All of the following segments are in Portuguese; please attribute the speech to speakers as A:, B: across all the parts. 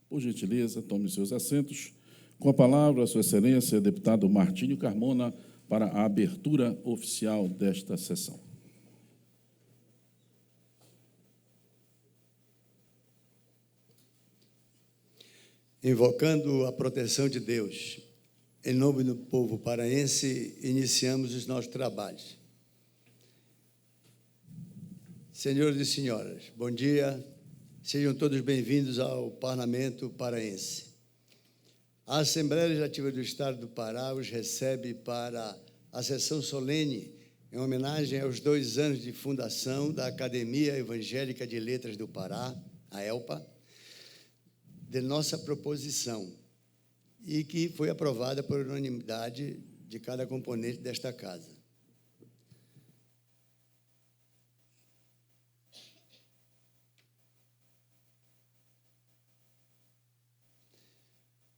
A: Por gentileza, tome seus assentos. Com a palavra, Sua Excelência, deputado Martínio Carmona, para a abertura oficial desta sessão.
B: Invocando a proteção de Deus, em nome do povo paraense, iniciamos os nossos trabalhos. Senhores e senhoras, bom dia, sejam todos bem-vindos ao Parlamento Paraense. A Assembleia Legislativa do Estado do Pará os recebe para a sessão solene em homenagem aos 2 anos de fundação da Academia Evangélica de Letras do Pará, a ELPA, de nossa proposição, e que foi aprovada por unanimidade de cada componente desta casa.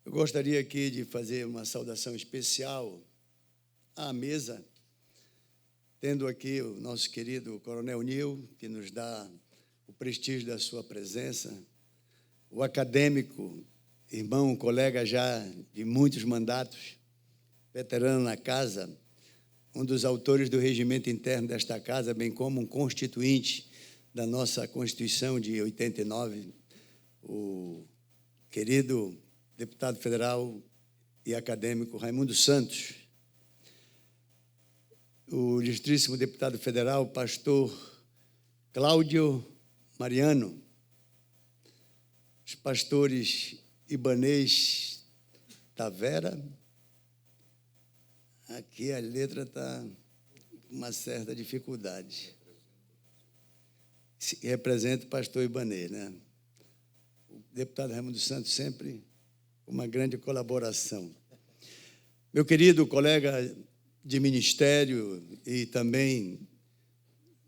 B: Eu gostaria aqui de fazer uma saudação especial à mesa, tendo aqui o nosso querido Coronel Nil, que nos dá o prestígio da sua presença, o acadêmico, irmão, colega já de muitos mandatos, veterano na casa, um dos autores do regimento interno desta casa, bem como um constituinte da nossa Constituição de 89, o querido deputado federal e acadêmico Raimundo Santos, o ilustríssimo deputado federal, pastor Cláudio Mariano, os pastores Ibanez Tavera. Aqui a letra está com uma certa dificuldade. Representa o pastor Ibanez, né? O deputado Raimundo Santos sempre uma grande colaboração. Meu querido colega de ministério e também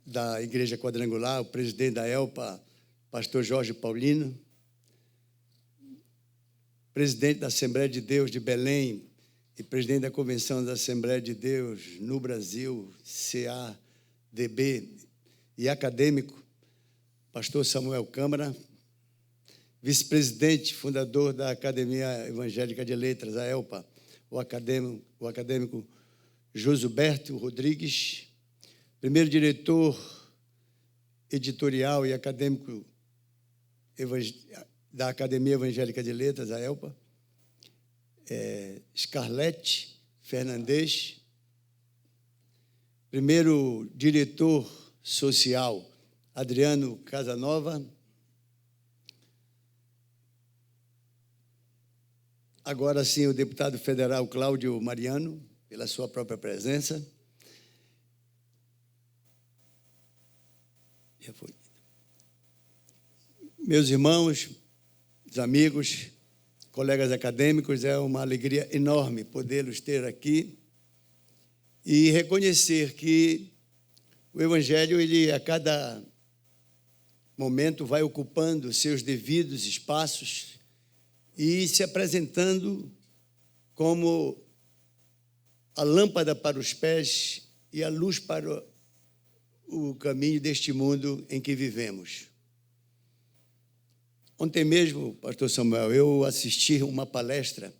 B: da Igreja Quadrangular, o presidente da ELPA, pastor Jorge Paulino, presidente da Assembleia de Deus de Belém e presidente da Convenção da Assembleia de Deus no Brasil, CADB, e acadêmico, pastor Samuel Câmara, vice-presidente, fundador da Academia Evangélica de Letras, a ELPA, o acadêmico Josuberto Rodrigues, primeiro diretor editorial e acadêmico da Academia Evangélica de Letras, a ELPA, Scarlett Fernandes, primeiro diretor social, Adriano Casanova, agora sim o deputado federal Cláudio Mariano, pela sua própria presença. Já foi. Meus irmãos, amigos, colegas acadêmicos, é uma alegria enorme podê-los ter aqui e reconhecer que o Evangelho, ele a cada momento vai ocupando seus devidos espaços e se apresentando como a lâmpada para os pés e a luz para o caminho deste mundo em que vivemos. Ontem mesmo, pastor Samuel, eu assisti uma palestra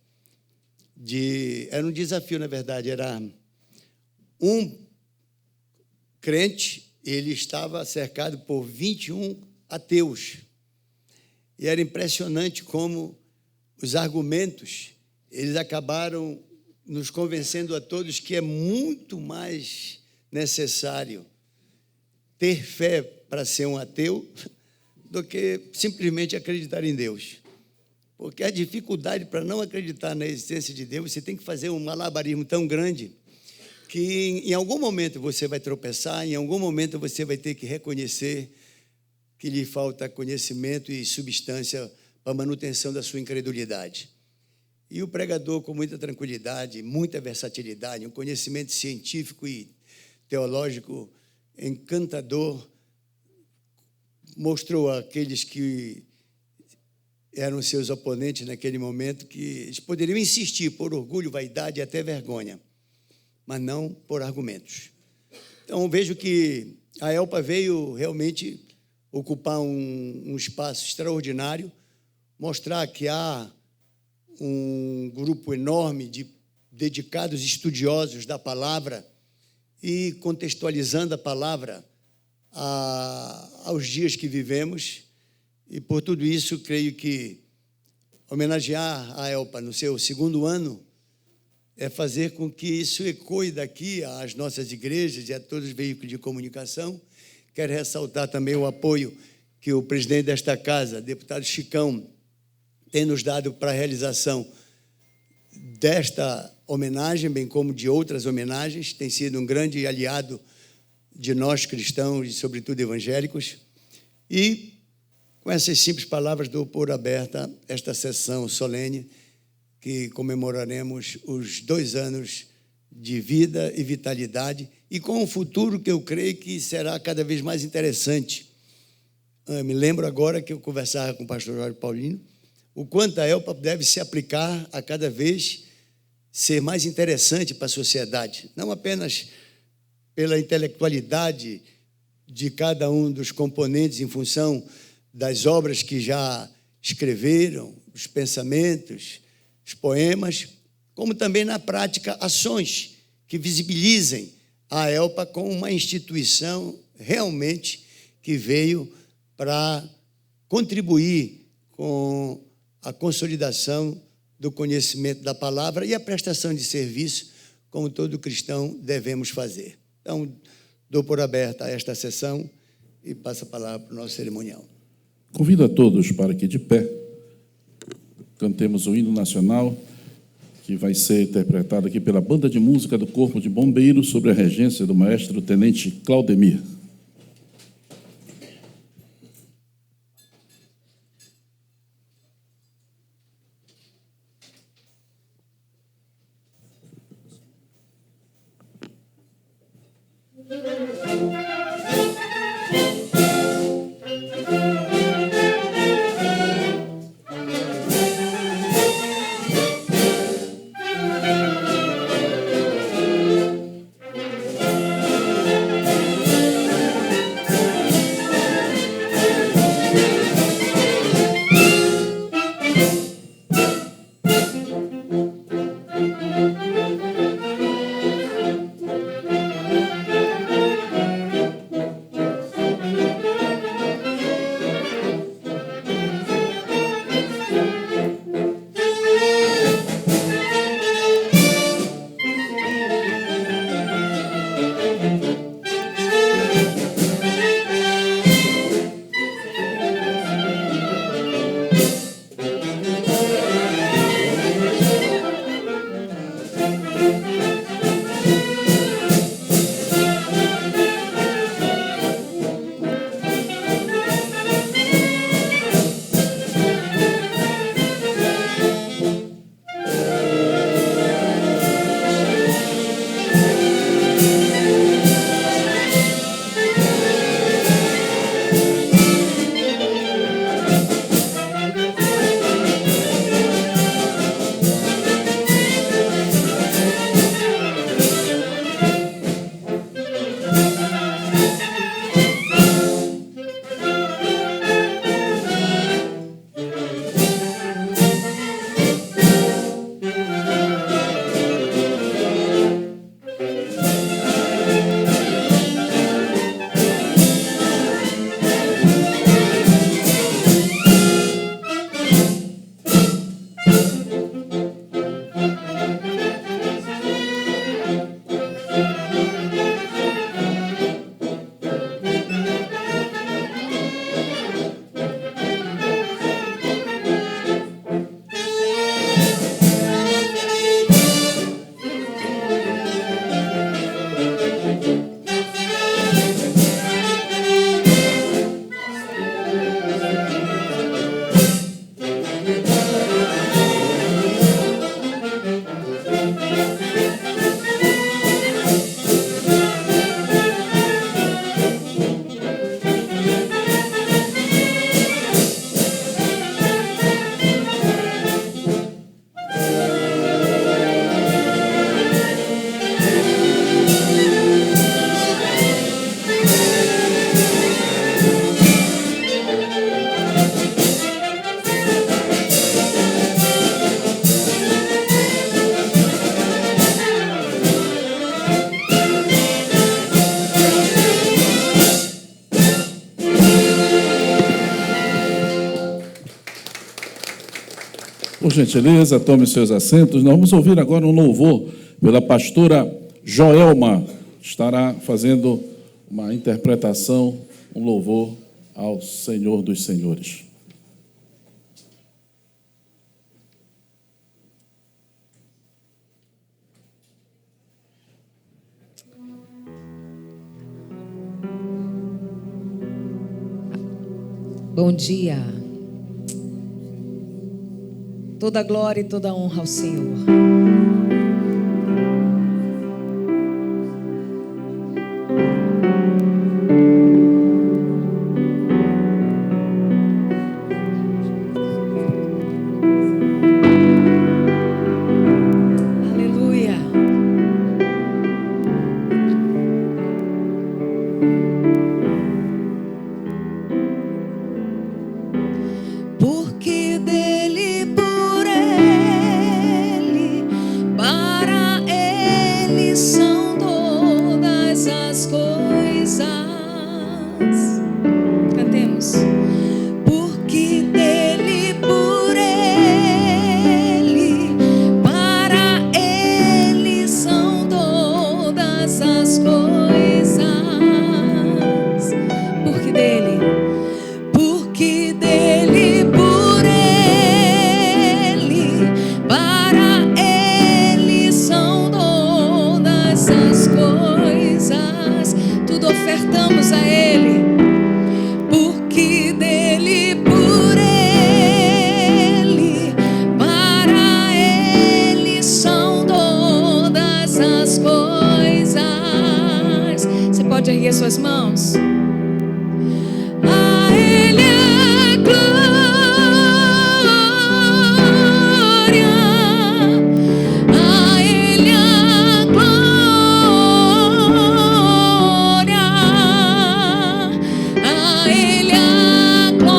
B: era um desafio, na verdade, era um crente, ele estava cercado por 21 ateus. E era impressionante como os argumentos, eles acabaram nos convencendo a todos que é muito mais necessário ter fé para ser um ateu do que simplesmente acreditar em Deus. Porque a dificuldade para não acreditar na existência de Deus, você tem que fazer um malabarismo tão grande que em algum momento você vai tropeçar, em algum momento você vai ter que reconhecer que lhe falta conhecimento e substância para a manutenção da sua incredulidade. E o pregador, com muita tranquilidade, muita versatilidade, um conhecimento científico e teológico encantador, mostrou àqueles que eram seus oponentes naquele momento que eles poderiam insistir por orgulho, vaidade e até vergonha, mas não por argumentos. Então, vejo que a ELPA veio realmente ocupar um espaço extraordinário, mostrar que há um grupo enorme de dedicados estudiosos da palavra e contextualizando a palavra aos dias que vivemos. E, por tudo isso, creio que homenagear a ELPA no seu 2º ano é fazer com que isso ecoe daqui às nossas igrejas e a todos os veículos de comunicação. Quero ressaltar também o apoio que o presidente desta casa, deputado Chicão, tem nos dado para a realização desta homenagem, bem como de outras homenagens. Tem sido um grande aliado de nós cristãos e, sobretudo, evangélicos. E, com essas simples palavras, dou por aberta esta sessão solene que comemoraremos os 2 anos de vida e vitalidade e com um futuro que eu creio que será cada vez mais interessante. Eu me lembro agora que eu conversava com o pastor Jorge Paulino o quanto a ELPA deve se aplicar a cada vez ser mais interessante para a sociedade, não apenas pela intelectualidade de cada um dos componentes em função das obras que já escreveram, os pensamentos, os poemas, como também na prática ações que visibilizem a ELPA como uma instituição realmente que veio para contribuir com a consolidação do conhecimento da palavra e a prestação de serviço, como todo cristão devemos fazer. Então, dou por aberta esta sessão e passo a palavra para o nosso cerimonial.
A: Convido a todos para que, de pé, cantemos o hino nacional, que vai ser interpretado aqui pela Banda de Música do Corpo de Bombeiros, sob a regência do maestro Tenente Claudemir. Por gentileza, tome seus assentos. Nós vamos ouvir agora um louvor pela pastora Joelma. Estará fazendo uma interpretação, um louvor ao Senhor dos Senhores.
C: Bom dia. Toda glória e toda honra ao Senhor. Aleluia. Porque dele, por ele, para ele são todas as coisas. Cantemos. Porque dele, por ele, para ele são todas as coisas. Porque dele. Porque dele, por ele, para ele são todas as coisas. Tudo ofertamos a ele. Porque dele, por ele, para ele são todas as coisas. Você pode erguer suas mãos? A ele a glória, a ele a glória, a ele a glória,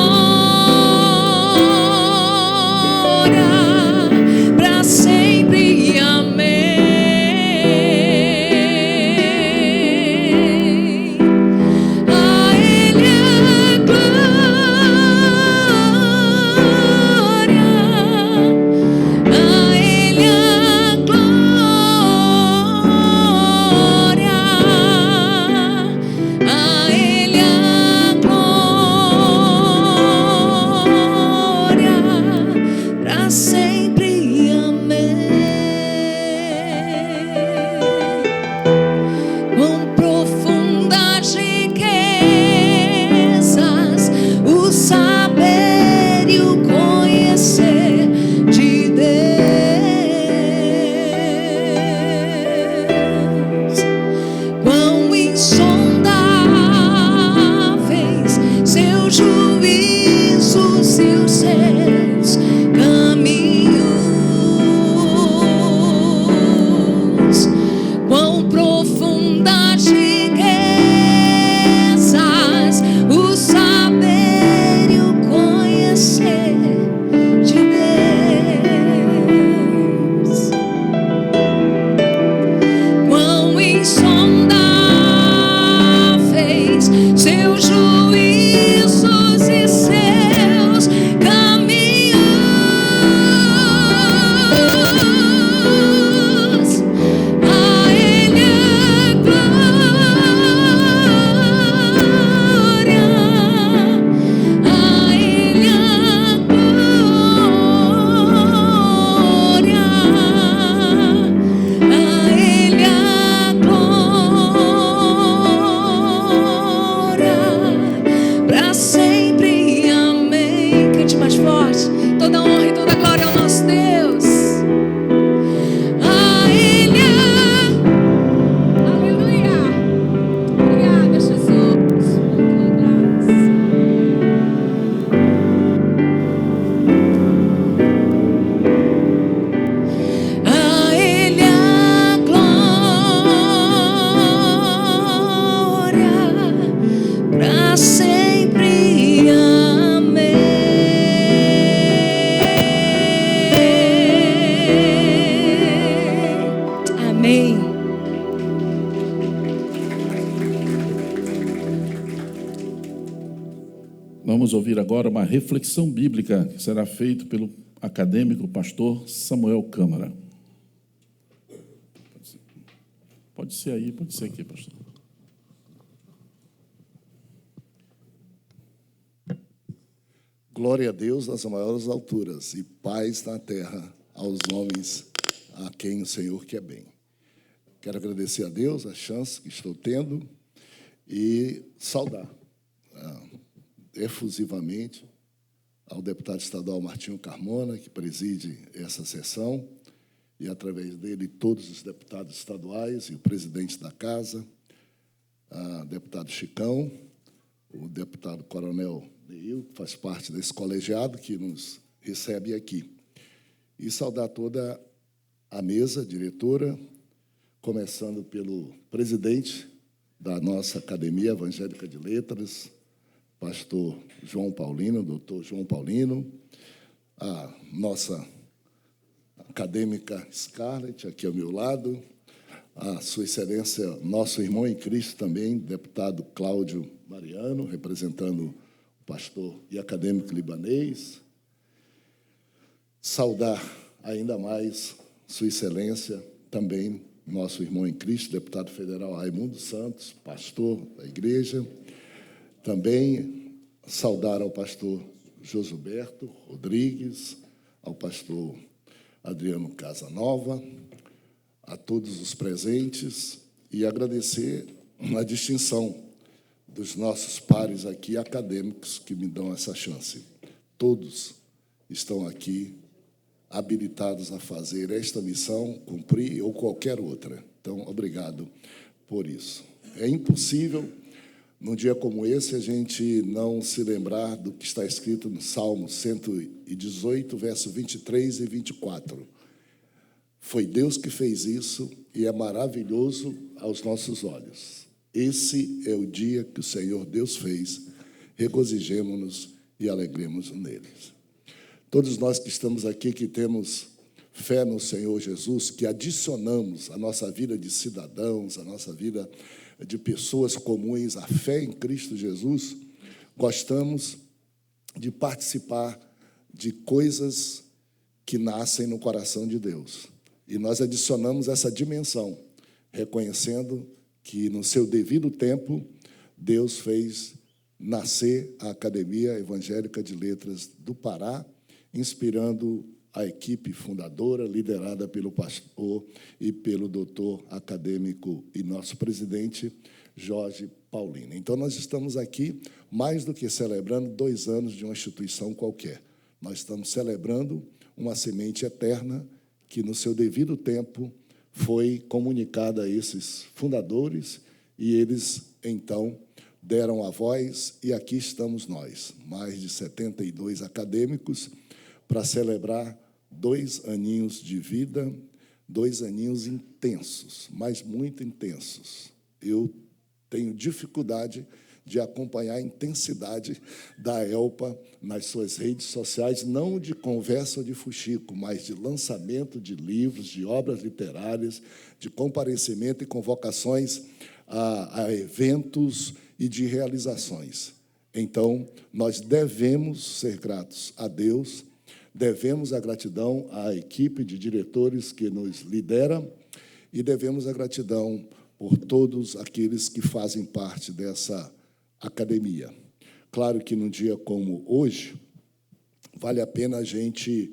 C: para sempre, amém. A ele a glória, a ele a glória, a ele a glória, para sempre, amém. Com profundas riquezas, o saber e o conhecer de Deus. Quão insondáveis seus juízos e os seus caminhos. Quão profundas riquezas, o saber e o conhecer de Deus. Quão insondáveis seus juízos e seus caminhos. A ele a glória, a ele a glória, a ele a glória, para sempre, amém. Cante mais forte. Toda honra e toda glória ao nosso Deus. A ele aleluia. Obrigada, Jesus. A ele a glória, para sempre, amém. Amém.
A: Vamos ouvir agora uma reflexão bíblica que será feita pelo acadêmico, pastor Samuel Câmara. Pode ser aí, pode ser aqui, pastor.
D: Glória a Deus nas maiores alturas e paz na terra aos homens a quem o Senhor quer bem. Quero agradecer a Deus a chance que estou tendo e saudar efusivamente ao deputado estadual Martinho Carmona, que preside essa sessão, e, através dele, todos os deputados estaduais e o presidente da Casa, o deputado Chicão, o deputado Coronel Neil, que faz parte desse colegiado que nos recebe aqui. E saudar toda a mesa diretora, começando pelo presidente da nossa Academia Evangélica de Letras, pastor João Paulino, doutor João Paulino, a nossa acadêmica Scarlett, aqui ao meu lado, a Sua Excelência, nosso irmão em Cristo também, deputado Cláudio Mariano, representando o pastor e acadêmico libanês. Saudar ainda mais Sua Excelência, também nosso irmão em Cristo, deputado federal Raimundo Santos, pastor da igreja. Também saudar ao pastor Josuberto Rodrigues, ao pastor Adriano Casanova, a todos os presentes e agradecer a distinção dos nossos pares aqui acadêmicos que me dão essa chance. Todos estão aqui habilitados a fazer esta missão, cumprir ou qualquer outra. Então, obrigado por isso. É impossível, num dia como esse, a gente não se lembrar do que está escrito no Salmo 118, verso 23 e 24. Foi Deus que fez isso e é maravilhoso aos nossos olhos. Esse é o dia que o Senhor Deus fez. Regozijemo-nos e alegremos-nos neles. Todos nós que estamos aqui, que temos fé no Senhor Jesus, que adicionamos a nossa vida de cidadãos, a nossa vida de pessoas comuns à fé em Cristo Jesus, gostamos de participar de coisas que nascem no coração de Deus. E nós adicionamos essa dimensão, reconhecendo que, no seu devido tempo, Deus fez nascer a Academia Evangélica de Letras do Pará, inspirando a equipe fundadora, liderada pelo pastor e pelo doutor acadêmico e nosso presidente, Jorge Paulino. Então, nós estamos aqui, mais do que celebrando 2 anos de uma instituição qualquer. Nós estamos celebrando uma semente eterna que, no seu devido tempo, foi comunicada a esses fundadores e eles, então, deram a voz e aqui estamos nós, mais de 72 acadêmicos, para celebrar 2 aninhos de vida, 2 aninhos intensos, mas muito intensos. Eu tenho dificuldade de acompanhar a intensidade da ELPA nas suas redes sociais, não de conversa ou de fuxico, mas de lançamento de livros, de obras literárias, de comparecimento e convocações a eventos e de realizações. Então, nós devemos ser gratos a Deus, devemos a gratidão à equipe de diretores que nos lidera e devemos a gratidão por todos aqueles que fazem parte dessa academia. Claro que, num dia como hoje, vale a pena a gente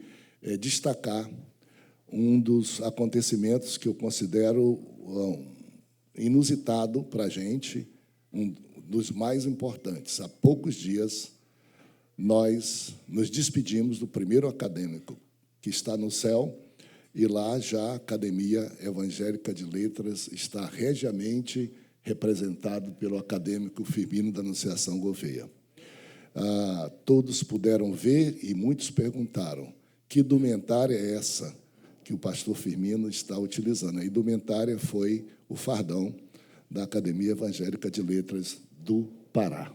D: destacar um dos acontecimentos que eu considero inusitado para a gente, um dos mais importantes. Há poucos dias, nós nos despedimos do primeiro acadêmico, que está no céu, e lá já a Academia Evangélica de Letras está regiamente representado pelo acadêmico Firmino da Anunciação Gouveia. Todos puderam ver e muitos perguntaram: que indumentária é essa que o pastor Firmino está utilizando? A indumentária foi o fardão da Academia Evangélica de Letras do Pará.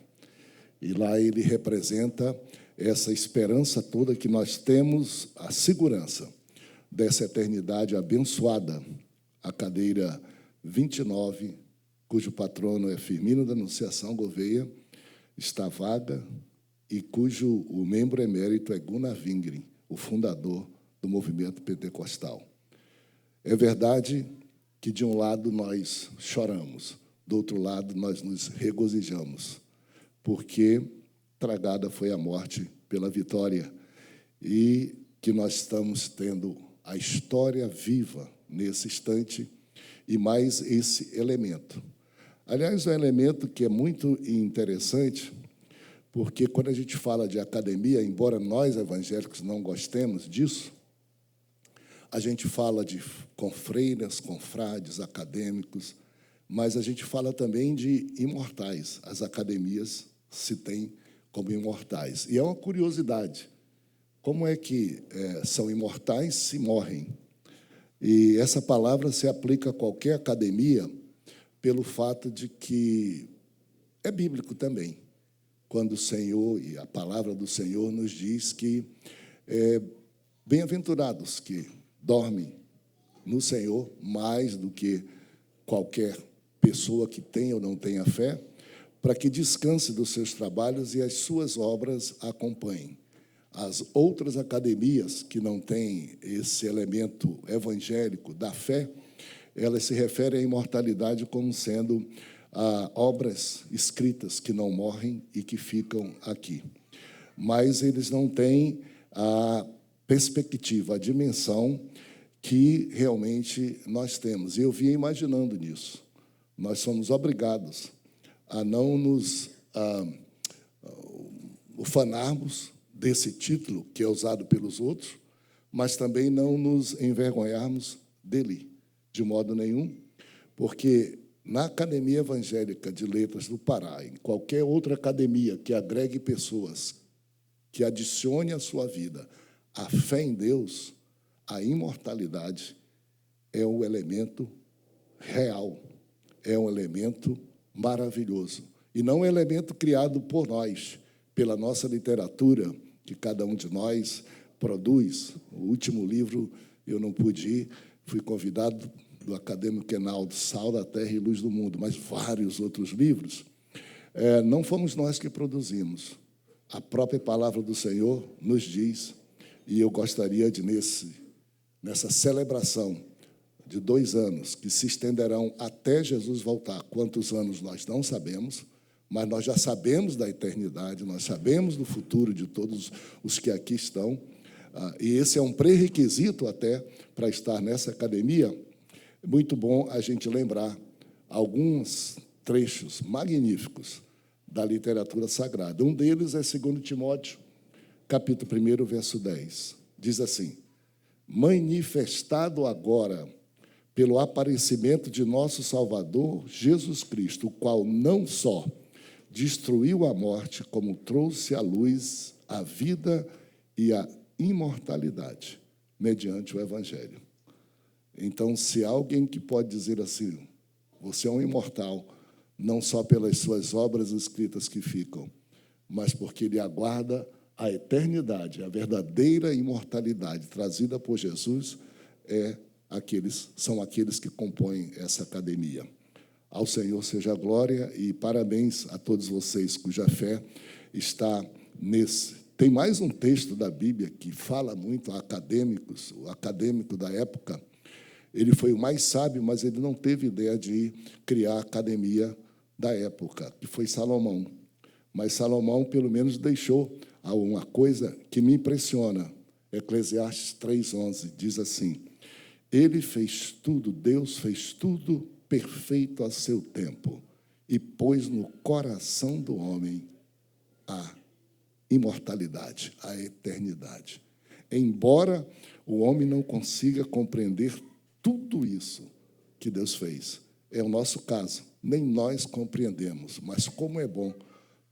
D: E lá ele representa essa esperança toda que nós temos, a segurança dessa eternidade abençoada, a cadeira 29, cujo patrono é Firmino da Anunciação Gouveia, está vaga e cujo o membro emérito é Gunnar Wingren, o fundador do movimento pentecostal. É verdade que, de um lado, nós choramos, do outro lado, nós nos regozijamos, porque tragada foi a morte pela vitória, e que nós estamos tendo a história viva nesse instante, e mais esse elemento. Aliás, um elemento que é muito interessante, porque quando a gente fala de academia, embora nós evangélicos não gostemos disso, a gente fala de confreiras, confrades, acadêmicos, mas a gente fala também de imortais. As academias se têm como imortais. E é uma curiosidade. Como é que são imortais se morrem? E essa palavra se aplica a qualquer academia pelo fato de que é bíblico também, quando o Senhor e a palavra do Senhor nos diz que bem-aventurados que dormem no Senhor mais do que qualquer pessoa que tenha ou não tenha fé, para que descanse dos seus trabalhos e as suas obras acompanhem. As outras academias que não têm esse elemento evangélico da fé, elas se referem à imortalidade como sendo obras escritas que não morrem e que ficam aqui. Mas eles não têm a perspectiva, a dimensão que realmente nós temos. E eu vinha imaginando nisso. Nós somos obrigados a não nos ufanarmos desse título que é usado pelos outros, mas também não nos envergonharmos dele, de modo nenhum, porque na Academia Evangélica de Letras do Pará, em qualquer outra academia que agregue pessoas, que adicione à sua vida a fé em Deus, a imortalidade é um elemento real, é um elemento maravilhoso. E não é um elemento criado por nós, pela nossa literatura, que cada um de nós produz. O último livro eu não pude ir, fui convidado do acadêmico Enaldo, Sal da Terra e Luz do Mundo, mas vários outros livros, não fomos nós que produzimos. A própria palavra do Senhor nos diz, e eu gostaria de, nessa celebração de 2 anos, que se estenderão até Jesus voltar, quantos anos nós não sabemos, mas nós já sabemos da eternidade, nós sabemos do futuro de todos os que aqui estão, e esse é um pré-requisito até para estar nessa academia. É muito bom a gente lembrar alguns trechos magníficos da literatura sagrada. Um deles é 2 Timóteo, capítulo 1, verso 10. Diz assim: manifestado agora pelo aparecimento de nosso Salvador Jesus Cristo, o qual não só destruiu a morte, como trouxe à luz a vida e a imortalidade, mediante o Evangelho. Então, se há alguém que pode dizer assim, você é um imortal, não só pelas suas obras escritas que ficam, mas porque ele aguarda a eternidade, a verdadeira imortalidade trazida por Jesus, são aqueles que compõem essa academia. Ao Senhor seja a glória e parabéns a todos vocês cuja fé está nesse. Tem mais um texto da Bíblia que fala muito a acadêmicos, o acadêmico da época. Ele foi o mais sábio, mas ele não teve ideia de criar a academia da época, que foi Salomão. Mas Salomão, pelo menos, deixou uma coisa que me impressiona. Eclesiastes 3:11 diz assim: ele fez tudo, Deus fez tudo perfeito a seu tempo, e pôs no coração do homem a imortalidade, a eternidade. Embora o homem não consiga compreender tudo isso que Deus fez, é o nosso caso, nem nós compreendemos, mas como é bom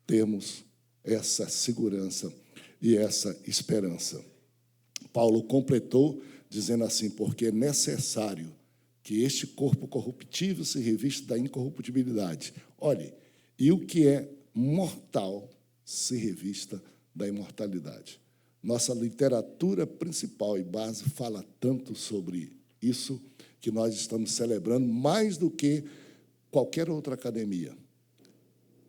D: termos essa segurança e essa esperança. Paulo completou dizendo assim: porque é necessário que este corpo corruptível se revista da incorruptibilidade. Olhe, e o que é mortal se revista da imortalidade. Nossa literatura principal e base fala tanto sobre isso que nós estamos celebrando mais do que qualquer outra academia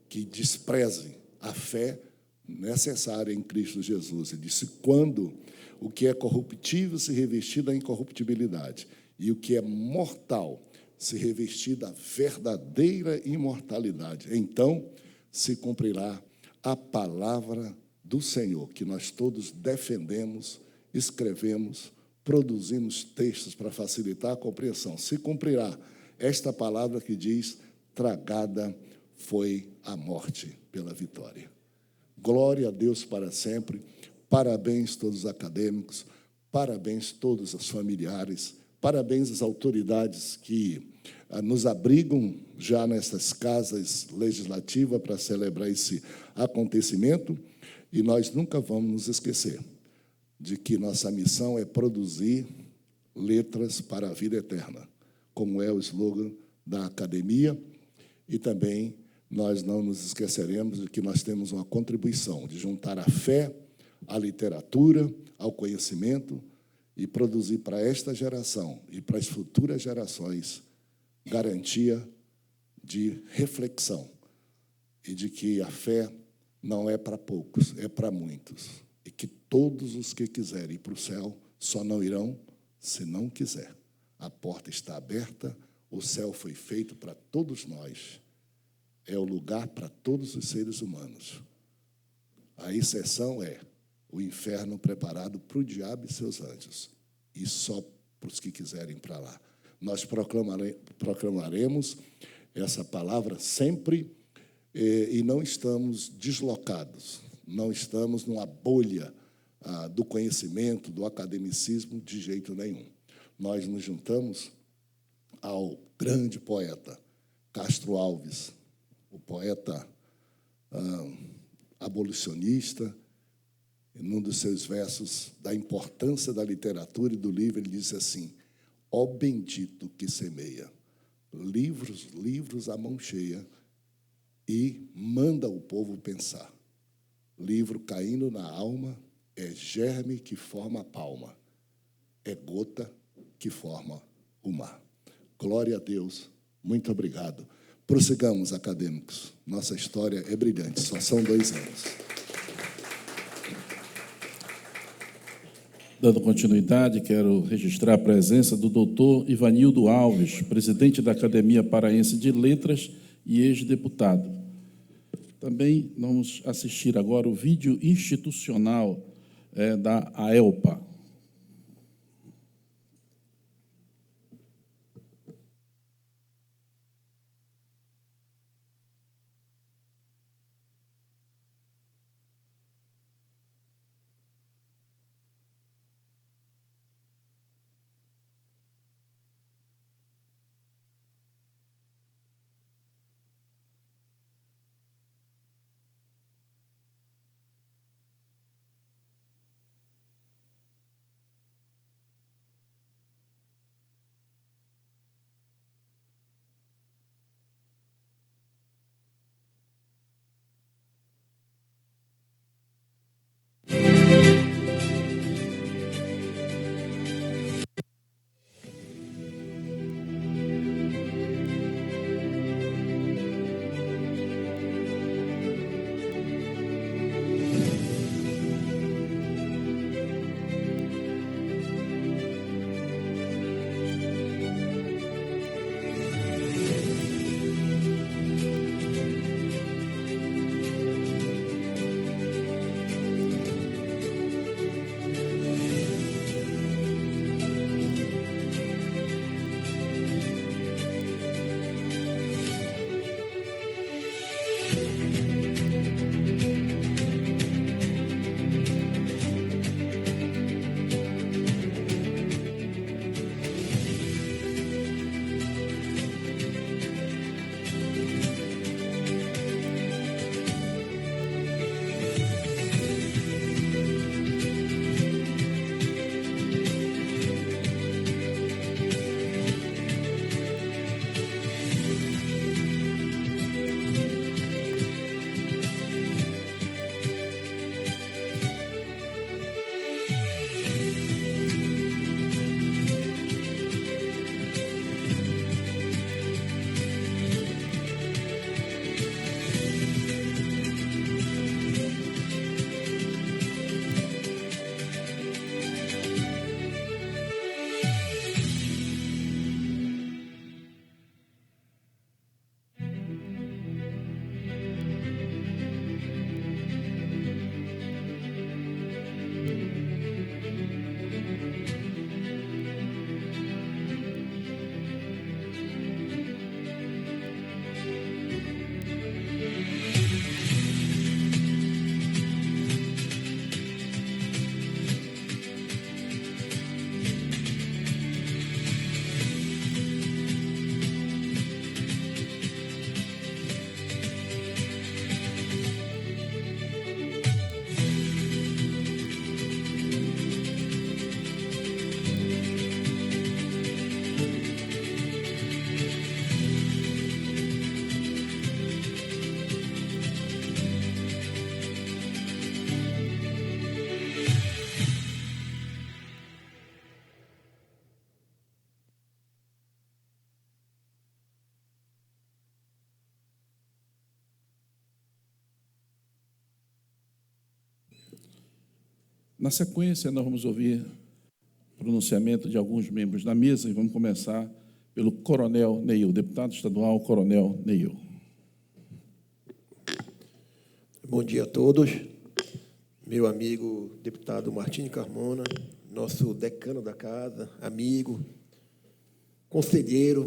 D: que despreze a fé necessária em Cristo Jesus. Ele disse: quando o que é corruptível se revestir da incorruptibilidade e o que é mortal se revestir da verdadeira imortalidade, então se cumprirá a palavra do Senhor, que nós todos defendemos, escrevemos, produzimos textos para facilitar a compreensão. Se cumprirá esta palavra que diz: tragada foi a morte pela vitória. Glória a Deus para sempre. Parabéns todos os acadêmicos, parabéns todos os familiares, parabéns às autoridades que nos abrigam já nessas casas legislativas para celebrar esse acontecimento. E nós nunca vamos nos esquecer de que nossa missão é produzir letras para a vida eterna, como é o slogan da academia. E também nós não nos esqueceremos de que nós temos uma contribuição de juntar a fé, a literatura, ao conhecimento e produzir para esta geração e para as futuras gerações garantia de reflexão e de que a fé não é para poucos, é para muitos, e que todos os que quiserem ir para o céu só não irão se não quiser. A porta está aberta, o céu foi feito para todos nós, é o lugar para todos os seres humanos. A exceção é o inferno preparado para o diabo e seus anjos, e só para os que quiserem ir para lá. Nós proclamaremos essa palavra sempre, e não estamos deslocados, não estamos numa bolha do conhecimento, do academicismo, de jeito nenhum. Nós nos juntamos ao grande poeta Castro Alves, o poeta abolicionista. Num dos seus versos da importância da literatura e do livro, ele diz assim: ó bendito que semeia livros à mão cheia e manda o povo pensar. Livro caindo na alma é germe que forma a palma, é gota que forma o mar. Glória a Deus, muito obrigado. Prossigamos, acadêmicos. Nossa história é brilhante, só são 2 anos.
A: Dando continuidade, quero registrar a presença do doutor Ivanildo Alves, presidente da Academia Paraense de Letras e ex-deputado. Também vamos assistir agora o vídeo institucional da AELPA. Na sequência, nós vamos ouvir o pronunciamento de alguns membros da mesa e vamos começar pelo Coronel Neil, deputado estadual Coronel Neil.
E: Bom dia a todos. Meu amigo deputado Martinho Carmona, nosso decano da casa, amigo, conselheiro,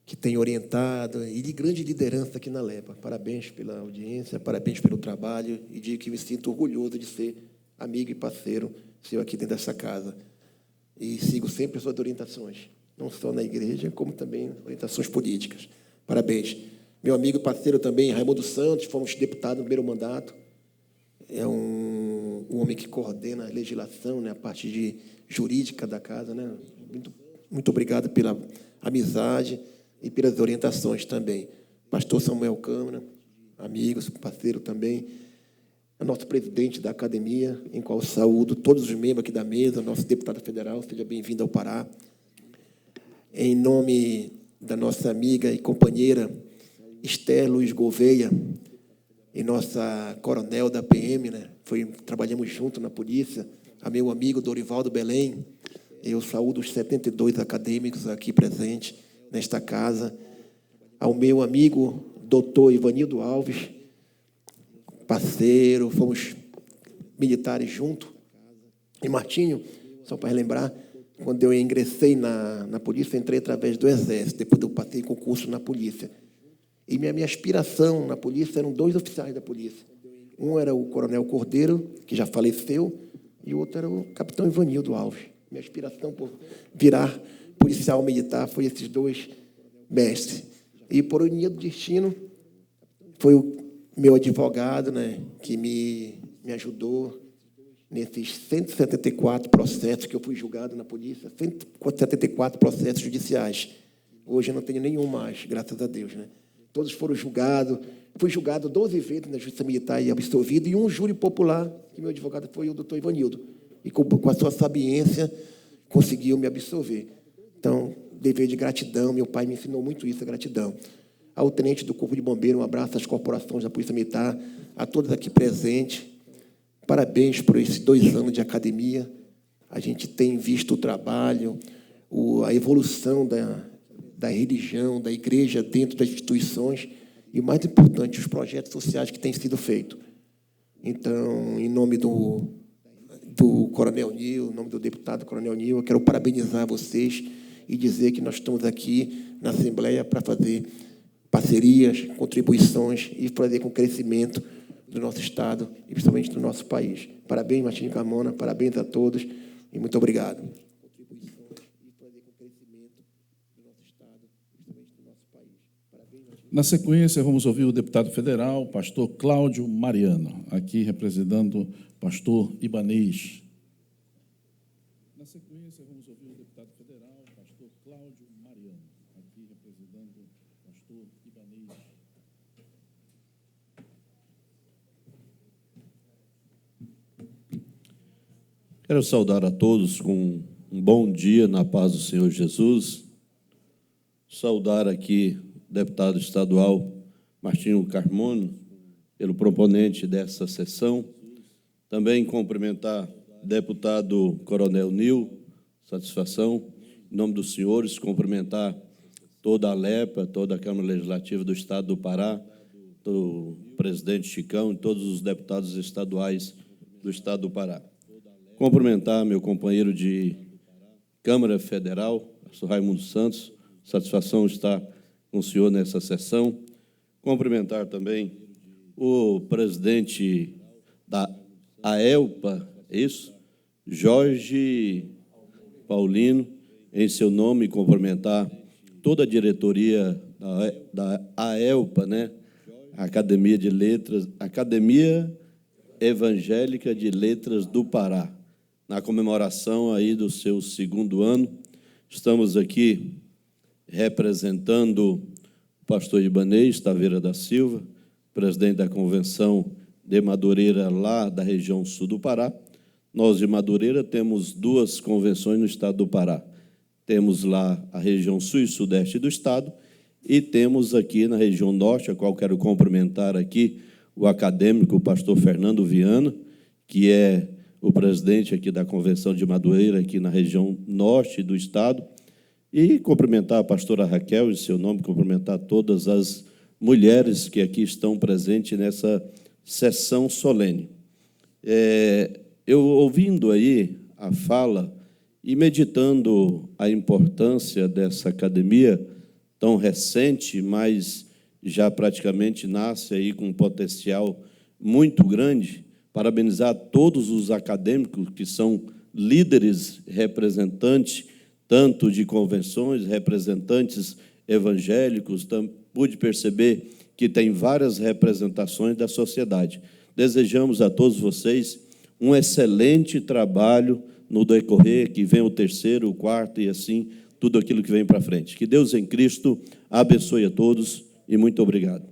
E: que tem orientado e de grande liderança aqui na LEPA. Parabéns pela audiência, parabéns pelo trabalho e digo que me sinto orgulhoso de ser amigo e parceiro seu aqui dentro dessa casa. E sigo sempre as suas orientações, não só na igreja, como também orientações políticas. Parabéns. Meu amigo e parceiro também, Raimundo Santos, fomos deputados no primeiro mandato. É um homem que coordena a legislação, né, a parte jurídica da casa. Né? Muito obrigado pela amizade e pelas orientações também. Pastor Samuel Câmara, amigos, parceiro também. É nosso presidente da academia, em qual saúdo todos os membros aqui da mesa, nosso deputado federal, seja bem-vindo ao Pará. Em nome da nossa amiga e companheira Esther Luiz Gouveia, e nossa coronel da PM, né? Trabalhamos juntos na polícia, a meu amigo Dorivaldo Belém, eu saúdo os 72 acadêmicos aqui presentes nesta casa, ao meu amigo doutor Ivanildo Alves, parceiro, fomos militares juntos, e Martinho, só para relembrar, quando eu ingressei na polícia, entrei através do Exército, depois eu passei concurso na polícia. E minha aspiração na polícia eram 2 oficiais da polícia. Um era o coronel Cordeiro, que já faleceu, e o outro era o capitão Ivanildo Alves. Minha aspiração por virar policial militar foi esses 2 mestres. E, por ironia do destino, foi o meu advogado, né, que me ajudou nesses 174 processos que eu fui julgado na polícia, 174 processos judiciais. Hoje eu não tenho nenhum mais, graças a Deus, né? Todos foram julgados. Fui julgado 12 vezes na Justiça Militar e absolvido, e um júri popular, que meu advogado foi o doutor Ivanildo. E com a sua sabiência, conseguiu me absolver. Então, dever de gratidão, meu pai me ensinou muito isso, a gratidão. Ao tenente do Corpo de Bombeiro, um abraço às corporações da Polícia Militar, a todos aqui presentes. Parabéns por esses 2 anos de academia. A gente tem visto o trabalho, a evolução da religião, da igreja dentro das instituições e, o mais importante, os projetos sociais que têm sido feitos. Então, em nome do Coronel Nil, em nome do deputado Coronel Nil, eu quero parabenizar vocês e dizer que nós estamos aqui na Assembleia para fazer parcerias, contribuições e fazer com o crescimento do nosso Estado e, principalmente, do nosso país. Parabéns, Martinho Carmona, parabéns a todos e muito obrigado.
A: Na sequência, vamos ouvir o deputado federal, pastor Cláudio Mariano, aqui representando o pastor Ibanez. Na sequência, vamos ouvir o deputado federal, pastor Cláudio Mariano, aqui representando o pastor Ibanez.
F: Quero saudar a todos com um bom dia na paz do Senhor Jesus. Saudar aqui o deputado estadual Martinho Carmona, pelo proponente dessa sessão. Também cumprimentar o deputado Coronel Nil, satisfação, em nome dos senhores, cumprimentar toda a LEPA, toda a Câmara Legislativa do Estado do Pará, do presidente Chicão e todos os deputados estaduais do Estado do Pará. Cumprimentar meu companheiro de Câmara Federal, pastor Raimundo Santos, satisfação estar com o senhor nessa sessão. Cumprimentar também o presidente da AELPA, isso, Jorge Paulino, em seu nome, cumprimentar toda a diretoria da AELPA, né? Academia de Letras, Academia Evangélica de Letras do Pará, na comemoração aí do seu 2º ano. Estamos aqui representando o pastor Ibanez Taveira da Silva, presidente da Convenção de Madureira, lá da região sul do Pará. Nós, de Madureira, temos 2 convenções no estado do Pará. Temos lá a região sul e sudeste do estado e temos aqui na região norte, a qual quero cumprimentar aqui o acadêmico, o pastor Fernando Viana, que é o presidente aqui da Convenção de Madureira, aqui na região norte do estado, e cumprimentar a pastora Raquel, em seu nome, cumprimentar todas as mulheres que aqui estão presentes nessa sessão solene. Eu ouvindo aí a fala e meditando a importância dessa academia tão recente, mas já praticamente nasce aí com um potencial muito grande, parabenizar todos os acadêmicos que são líderes, representantes, tanto de convenções, representantes evangélicos, pude perceber que tem várias representações da sociedade. Desejamos a todos vocês um excelente trabalho no decorrer, que vem o terceiro, o quarto e assim, tudo aquilo que vem para frente. Que Deus em Cristo abençoe a todos e muito obrigado.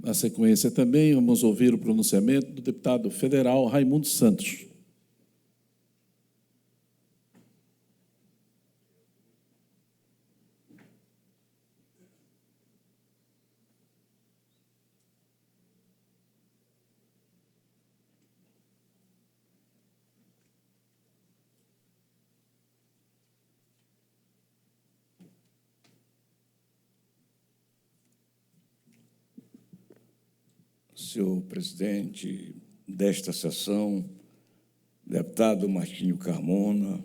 A: Na sequência também, vamos ouvir o pronunciamento do deputado federal Raimundo Santos.
G: Senhor presidente desta sessão, deputado Martinho Carmona,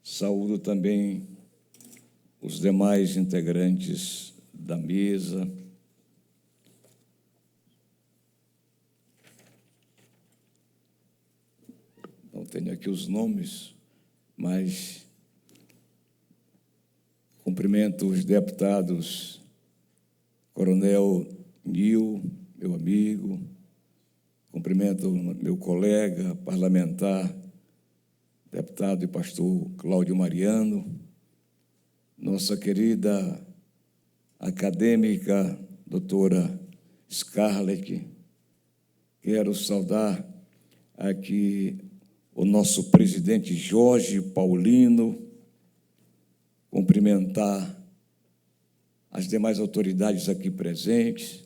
G: saúdo também os demais integrantes da mesa. Não tenho aqui os nomes, mas cumprimento os deputados Coronel Nil, meu amigo, cumprimento meu colega parlamentar, deputado e pastor Cláudio Mariano, nossa querida acadêmica, doutora Scarlett. Quero saudar aqui o nosso presidente Jorge Paulino, cumprimentar as demais autoridades aqui presentes,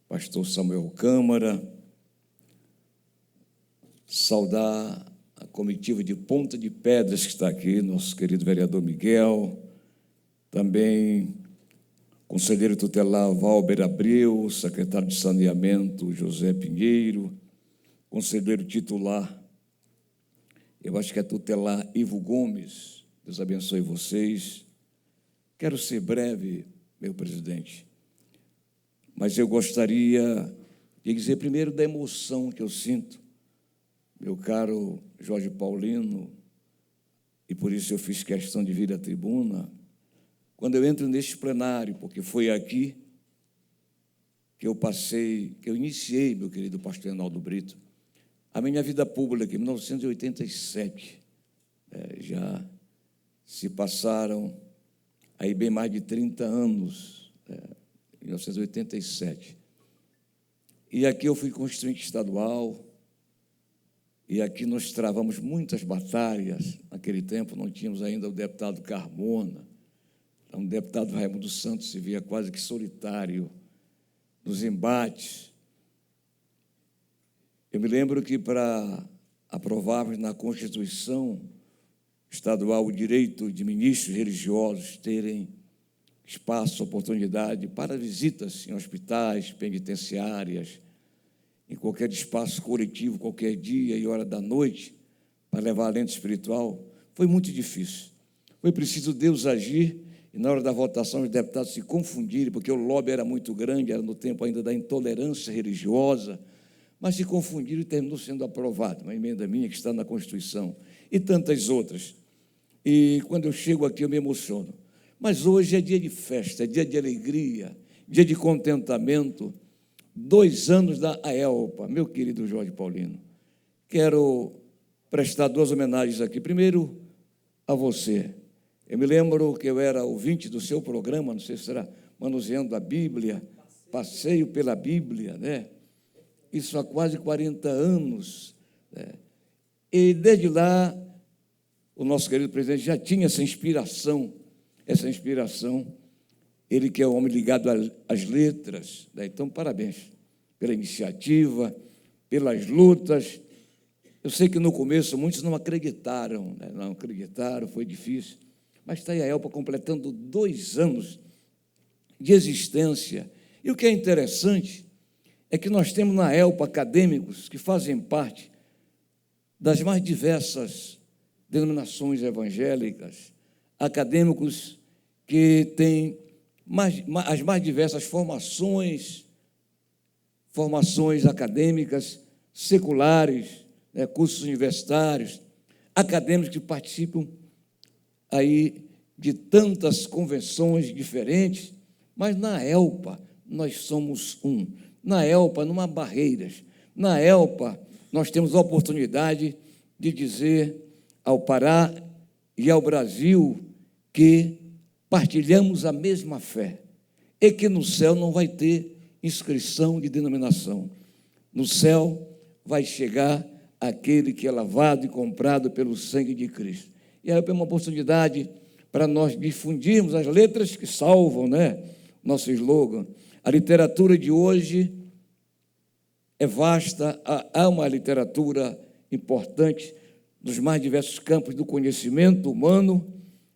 G: pastor Samuel Câmara, saudar a comitiva de Ponta de Pedras que está aqui, nosso querido vereador Miguel, também conselheiro tutelar Valber Abreu, secretário de Saneamento José Pinheiro, conselheiro titular, eu acho que é tutelar Ivo Gomes, Deus abençoe vocês. Quero ser breve, meu presidente, mas eu gostaria de dizer primeiro da emoção que eu sinto, meu caro Jorge Paulino, e por isso eu fiz questão de vir à tribuna, quando eu entro neste plenário, porque foi aqui que eu iniciei, meu querido pastor Reinaldo Brito, a minha vida pública em 1987. Já se passaram aí bem mais de 30 anos, 1987. E aqui eu fui constituinte estadual, e aqui nós travamos muitas batalhas. Naquele tempo não tínhamos ainda o deputado Carmona, então o deputado Raimundo Santos se via quase que solitário nos embates. Eu me lembro que para aprovarmos na Constituição estadual o direito de ministros religiosos terem espaço, oportunidade para visitas em hospitais, penitenciárias, em qualquer espaço coletivo, qualquer dia e hora da noite, para levar alento espiritual, foi muito difícil. Foi preciso Deus agir, e na hora da votação os deputados se confundirem, porque o lobby era muito grande, era no tempo ainda da intolerância religiosa, mas se confundiram e terminou sendo aprovado, uma emenda minha que está na Constituição, e tantas outras. E quando eu chego aqui eu me emociono. Mas hoje é dia de festa, é dia de alegria, dia de contentamento. 2 anos da AELPA, meu querido Jorge Paulino. Quero prestar 2 homenagens aqui. Primeiro, a você. Eu me lembro que eu era ouvinte do seu programa, não sei se será Manuseando a Bíblia, Passeio pela Bíblia, né? Isso há quase 40 anos. Né? E desde lá, o nosso querido presidente já tinha essa inspiração. ele que é um homem ligado às letras, né? Então, parabéns pela iniciativa, pelas lutas. Eu sei que no começo muitos não acreditaram, né? Não acreditaram, foi difícil, mas está aí a ELPA completando 2 anos de existência. E o que é interessante é que nós temos na ELPA acadêmicos que fazem parte das mais diversas denominações evangélicas, acadêmicos que têm as mais diversas formações acadêmicas, seculares, né, cursos universitários, acadêmicos que participam aí de tantas convenções diferentes, mas na ELPA nós somos um. Na ELPA não há barreiras. Na ELPA nós temos a oportunidade de dizer ao Pará e ao Brasil que partilhamos a mesma fé e que no céu não vai ter inscrição de denominação. No céu vai chegar aquele que é lavado e comprado pelo sangue de Cristo. E aí é uma oportunidade para nós difundirmos as letras que salvam, né? Nosso slogan. A literatura de hoje é vasta, há uma literatura importante nos mais diversos campos do conhecimento humano,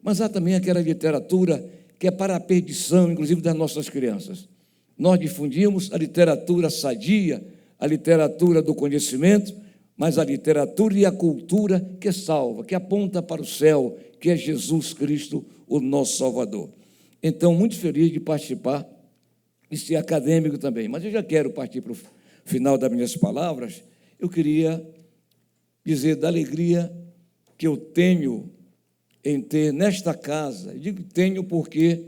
G: mas há também aquela literatura que é para a perdição, inclusive das nossas crianças. Nós difundimos a literatura sadia, a literatura do conhecimento, mas a literatura e a cultura que salva, que aponta para o céu, que é Jesus Cristo, o nosso Salvador. Então, muito feliz de participar e ser acadêmico também. Mas eu já quero partir para o final das minhas palavras. Eu queria dizer da alegria que eu tenho em ter nesta casa. Eu digo tenho porque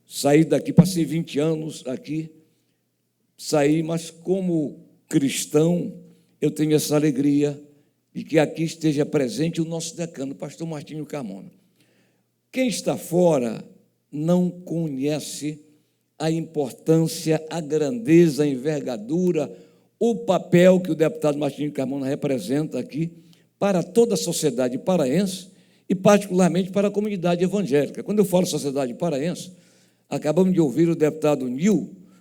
G: saí daqui, passei 20 anos aqui, saí, mas como cristão, eu tenho essa alegria de que aqui esteja presente o nosso decano, o pastor Martinho Carmona. Quem está fora não conhece a importância, a grandeza, a envergadura, o papel que o deputado Martinho Carmona representa aqui para toda a sociedade paraense e particularmente para a comunidade evangélica. Quando eu falo sociedade paraense, acabamos de ouvir o deputado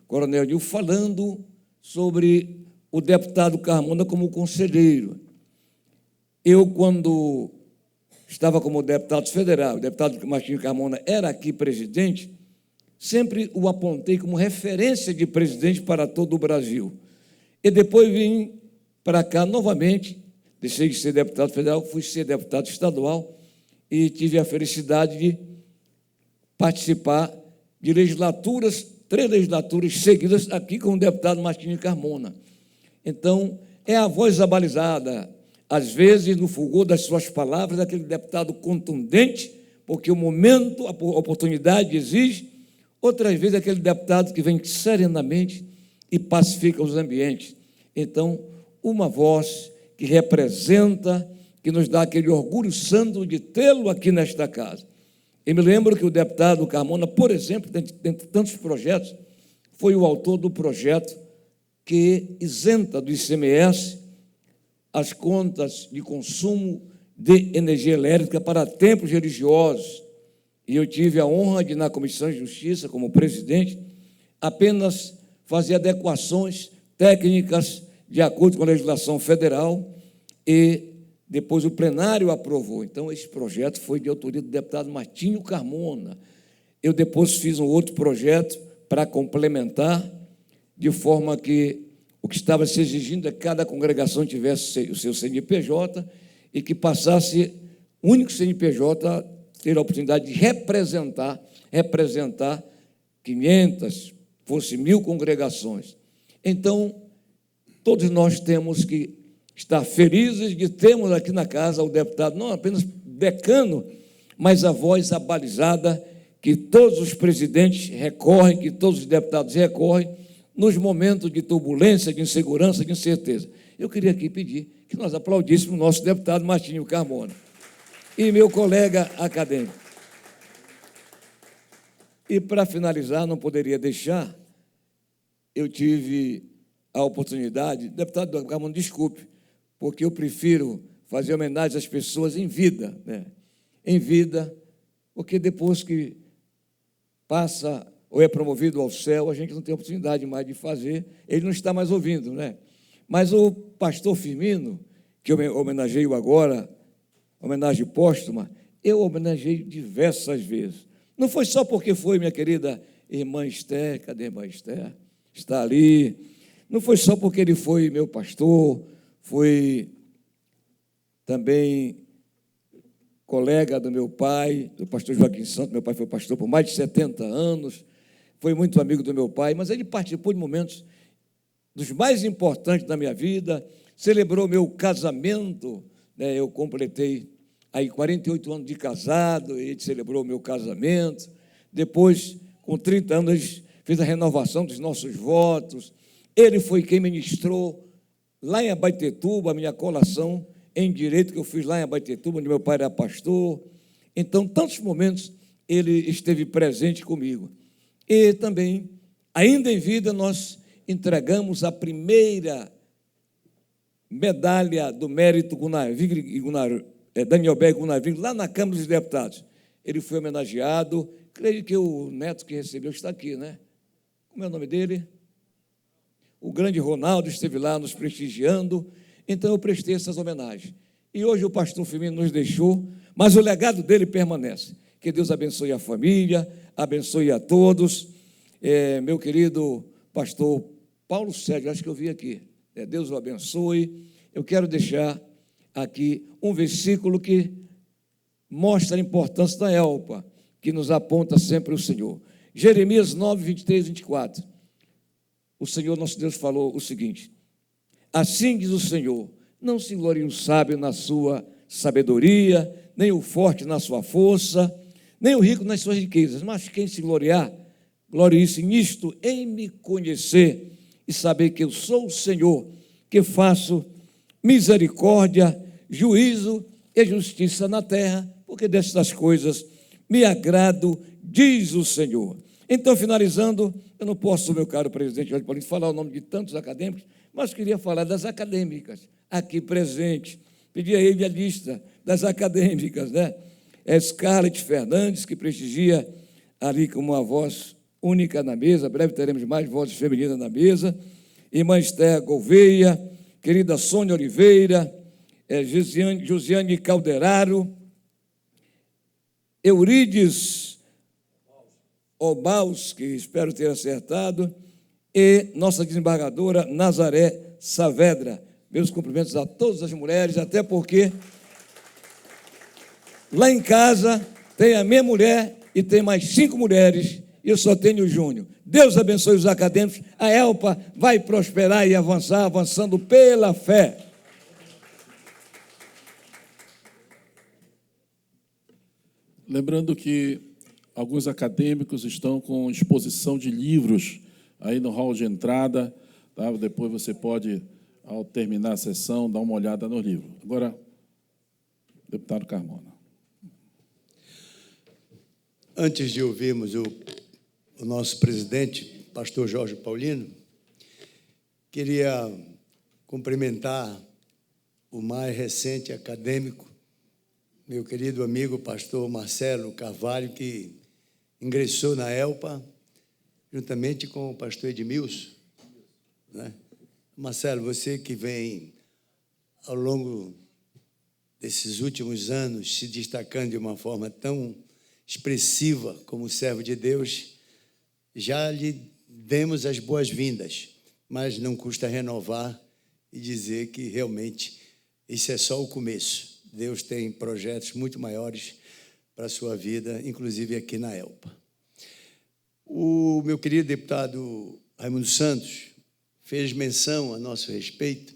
G: Coronel Nil, falando sobre o deputado Carmona como conselheiro. Eu, quando estava como deputado federal, o deputado Martinho Carmona era aqui presidente, sempre o apontei como referência de presidente para todo o Brasil. E depois vim para cá novamente, deixei de ser deputado federal, fui ser deputado estadual e tive a felicidade de participar de legislaturas, 3 legislaturas seguidas aqui com o deputado Martinho Carmona. Então, é a voz abalizada, às vezes, no fulgor das suas palavras, daquele deputado contundente, porque o momento, a oportunidade exige, outras vezes aquele deputado que vem serenamente e pacifica os ambientes. Então, uma voz que representa, que nos dá aquele orgulho santo de tê-lo aqui nesta casa. Eu me lembro que o deputado Carmona, por exemplo, dentre tantos projetos, foi o autor do projeto que isenta do ICMS as contas de consumo de energia elétrica para templos religiosos. E eu tive a honra de, na Comissão de Justiça, como presidente, apenas fazer adequações técnicas de acordo com a legislação federal e depois o plenário aprovou. Então, esse projeto foi de autoria do deputado Martinho Carmona. Eu depois fiz um outro projeto para complementar, de forma que o que estava se exigindo é que cada congregação tivesse o seu CNPJ e que passasse o único CNPJ ter a oportunidade de representar 500, fosse 1.000 congregações. Então, todos nós temos que estar felizes de termos aqui na casa o deputado, não apenas decano, mas a voz abalizada que todos os presidentes recorrem, que todos os deputados recorrem, nos momentos de turbulência, de insegurança, de incerteza. Eu queria aqui pedir que nós aplaudíssemos o nosso deputado Martinho Carmona e meu colega acadêmico. E, para finalizar, não poderia deixar, eu tive a oportunidade, deputado Carmona, desculpe, porque eu prefiro fazer homenagem às pessoas em vida, né? Em vida, porque depois que passa ou é promovido ao céu, a gente não tem oportunidade mais de fazer, ele não está mais ouvindo, né? Mas o pastor Firmino, que eu homenageio agora, homenagem póstuma, eu homenageei diversas vezes. Não foi só porque foi minha querida irmã Esther, cadê a irmã Esther? Está ali. Não foi só porque ele foi meu pastor, foi também colega do meu pai, do pastor Joaquim Santos. Meu pai foi pastor por mais de 70 anos, foi muito amigo do meu pai, mas ele participou de momentos dos mais importantes da minha vida, celebrou meu casamento, né? Eu completei aí 48 anos de casado, ele celebrou meu casamento. Depois, com 30 anos, fez a renovação dos nossos votos. Ele foi quem ministrou lá em Abaetetuba, a minha colação em Direito, que eu fiz lá em Abaetetuba, onde meu pai era pastor. Então, tantos momentos ele esteve presente comigo. E também, ainda em vida, nós entregamos a primeira medalha do mérito Daniel Berg Gunavig, lá na Câmara dos Deputados. Ele foi homenageado, creio que o neto que recebeu está aqui, né? Como é o nome dele? O grande Ronaldo esteve lá nos prestigiando, então eu prestei essas homenagens. E hoje o pastor Firmino nos deixou, mas o legado dele permanece. Que Deus abençoe a família, abençoe a todos. Meu querido pastor Paulo Sérgio, acho que eu vi aqui. Deus o abençoe. Eu quero deixar aqui um versículo que mostra a importância da ELPA, que nos aponta sempre o Senhor. Jeremias 9, 23 e 24. O Senhor, nosso Deus, falou o seguinte: assim diz o Senhor, não se glorie o sábio na sua sabedoria, nem o forte na sua força, nem o rico nas suas riquezas, mas quem se gloriar, glorie-se nisto, em me conhecer e saber que eu sou o Senhor, que faço misericórdia, juízo e justiça na terra, porque destas coisas me agrado, diz o Senhor. Então, finalizando, eu não posso, meu caro presidente Jorge Paulino, falar o nome de tantos acadêmicos, mas queria falar das acadêmicas aqui presentes. Pedi a ele a lista das acadêmicas, né? Scarlett Fernandes, que prestigia ali como uma voz única na mesa, breve teremos mais vozes femininas na mesa. Irmã Esther Gouveia, querida Sônia Oliveira, Josiane Calderaro, Eurides Obalski, espero ter acertado, e nossa desembargadora Nazaré Saavedra. Meus cumprimentos a todas as mulheres, até porque lá em casa tem a minha mulher e tem mais 5 mulheres, e eu só tenho o Júnior. Deus abençoe os acadêmicos, a ELPA vai prosperar e avançar, avançando pela fé.
A: Lembrando que alguns acadêmicos estão com exposição de livros aí no hall de entrada, tá? Depois você pode, ao terminar a sessão, dar uma olhada no livro. Agora, deputado Carmona.
B: Antes de ouvirmos o nosso presidente, pastor Jorge Paulino, queria cumprimentar o mais recente acadêmico, meu querido amigo pastor Marcelo Carvalho, que ingressou na ELPA, juntamente com o pastor Edmilson, né? Marcelo, você que vem ao longo desses últimos anos se destacando de uma forma tão expressiva como servo de Deus, já lhe demos as boas-vindas, mas não custa renovar e dizer que realmente isso é só o começo. Deus tem projetos muito maiores para a sua vida, inclusive aqui na ELPA. O meu querido deputado Raimundo Santos fez menção a nosso respeito,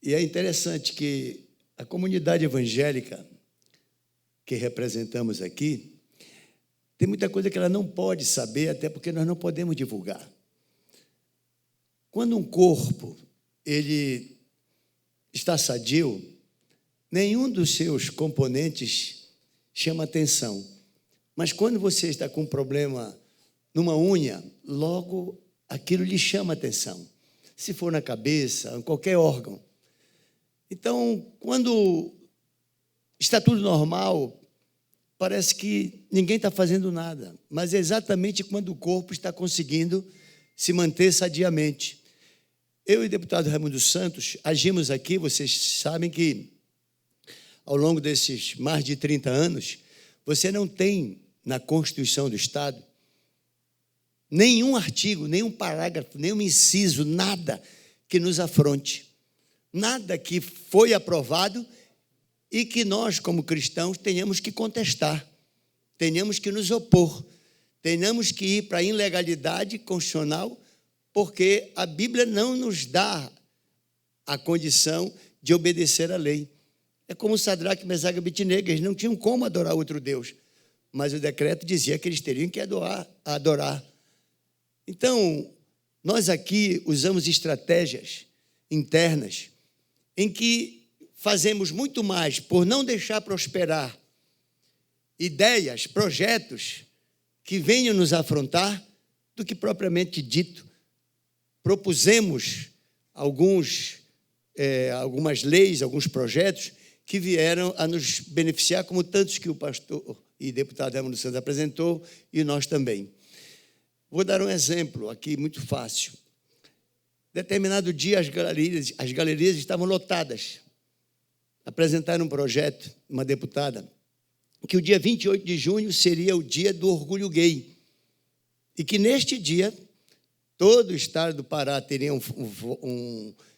B: e é interessante que a comunidade evangélica que representamos aqui tem muita coisa que ela não pode saber, até porque nós não podemos divulgar. Quando um corpo ele está sadio, nenhum dos seus componentes chama atenção. Mas quando você está com um problema numa unha, logo aquilo lhe chama atenção. Se for na cabeça, em qualquer órgão. Então, quando está tudo normal, parece que ninguém está fazendo nada, mas é exatamente quando o corpo está conseguindo se manter sadiamente. Eu e o deputado Raimundo Santos agimos aqui, vocês sabem que ao longo desses mais de 30 anos, você não tem na Constituição do Estado nenhum artigo, nenhum parágrafo, nenhum inciso, nada que nos afronte, nada que foi aprovado e que nós, como cristãos, tenhamos que contestar, tenhamos que nos opor, tenhamos que ir para a ilegalidade constitucional, porque a Bíblia não nos dá a condição de obedecer à lei. É como Sadraque, Mesaque e Abednego, eles não tinham como adorar outro Deus, mas o decreto dizia que eles teriam que adorar. Então, nós aqui usamos estratégias internas em que fazemos muito mais por não deixar prosperar ideias, projetos que venham nos afrontar do que propriamente dito. Propusemos algumas leis, alguns projetos que vieram a nos beneficiar, como tantos que o pastor e deputado Raimundo Santos apresentou, e nós também. Vou dar um exemplo aqui muito fácil. Determinado dia, as galerias estavam lotadas. Apresentaram um projeto, uma deputada, que o dia 28 de junho seria o dia do orgulho gay, e que neste dia todo o estado do Pará teria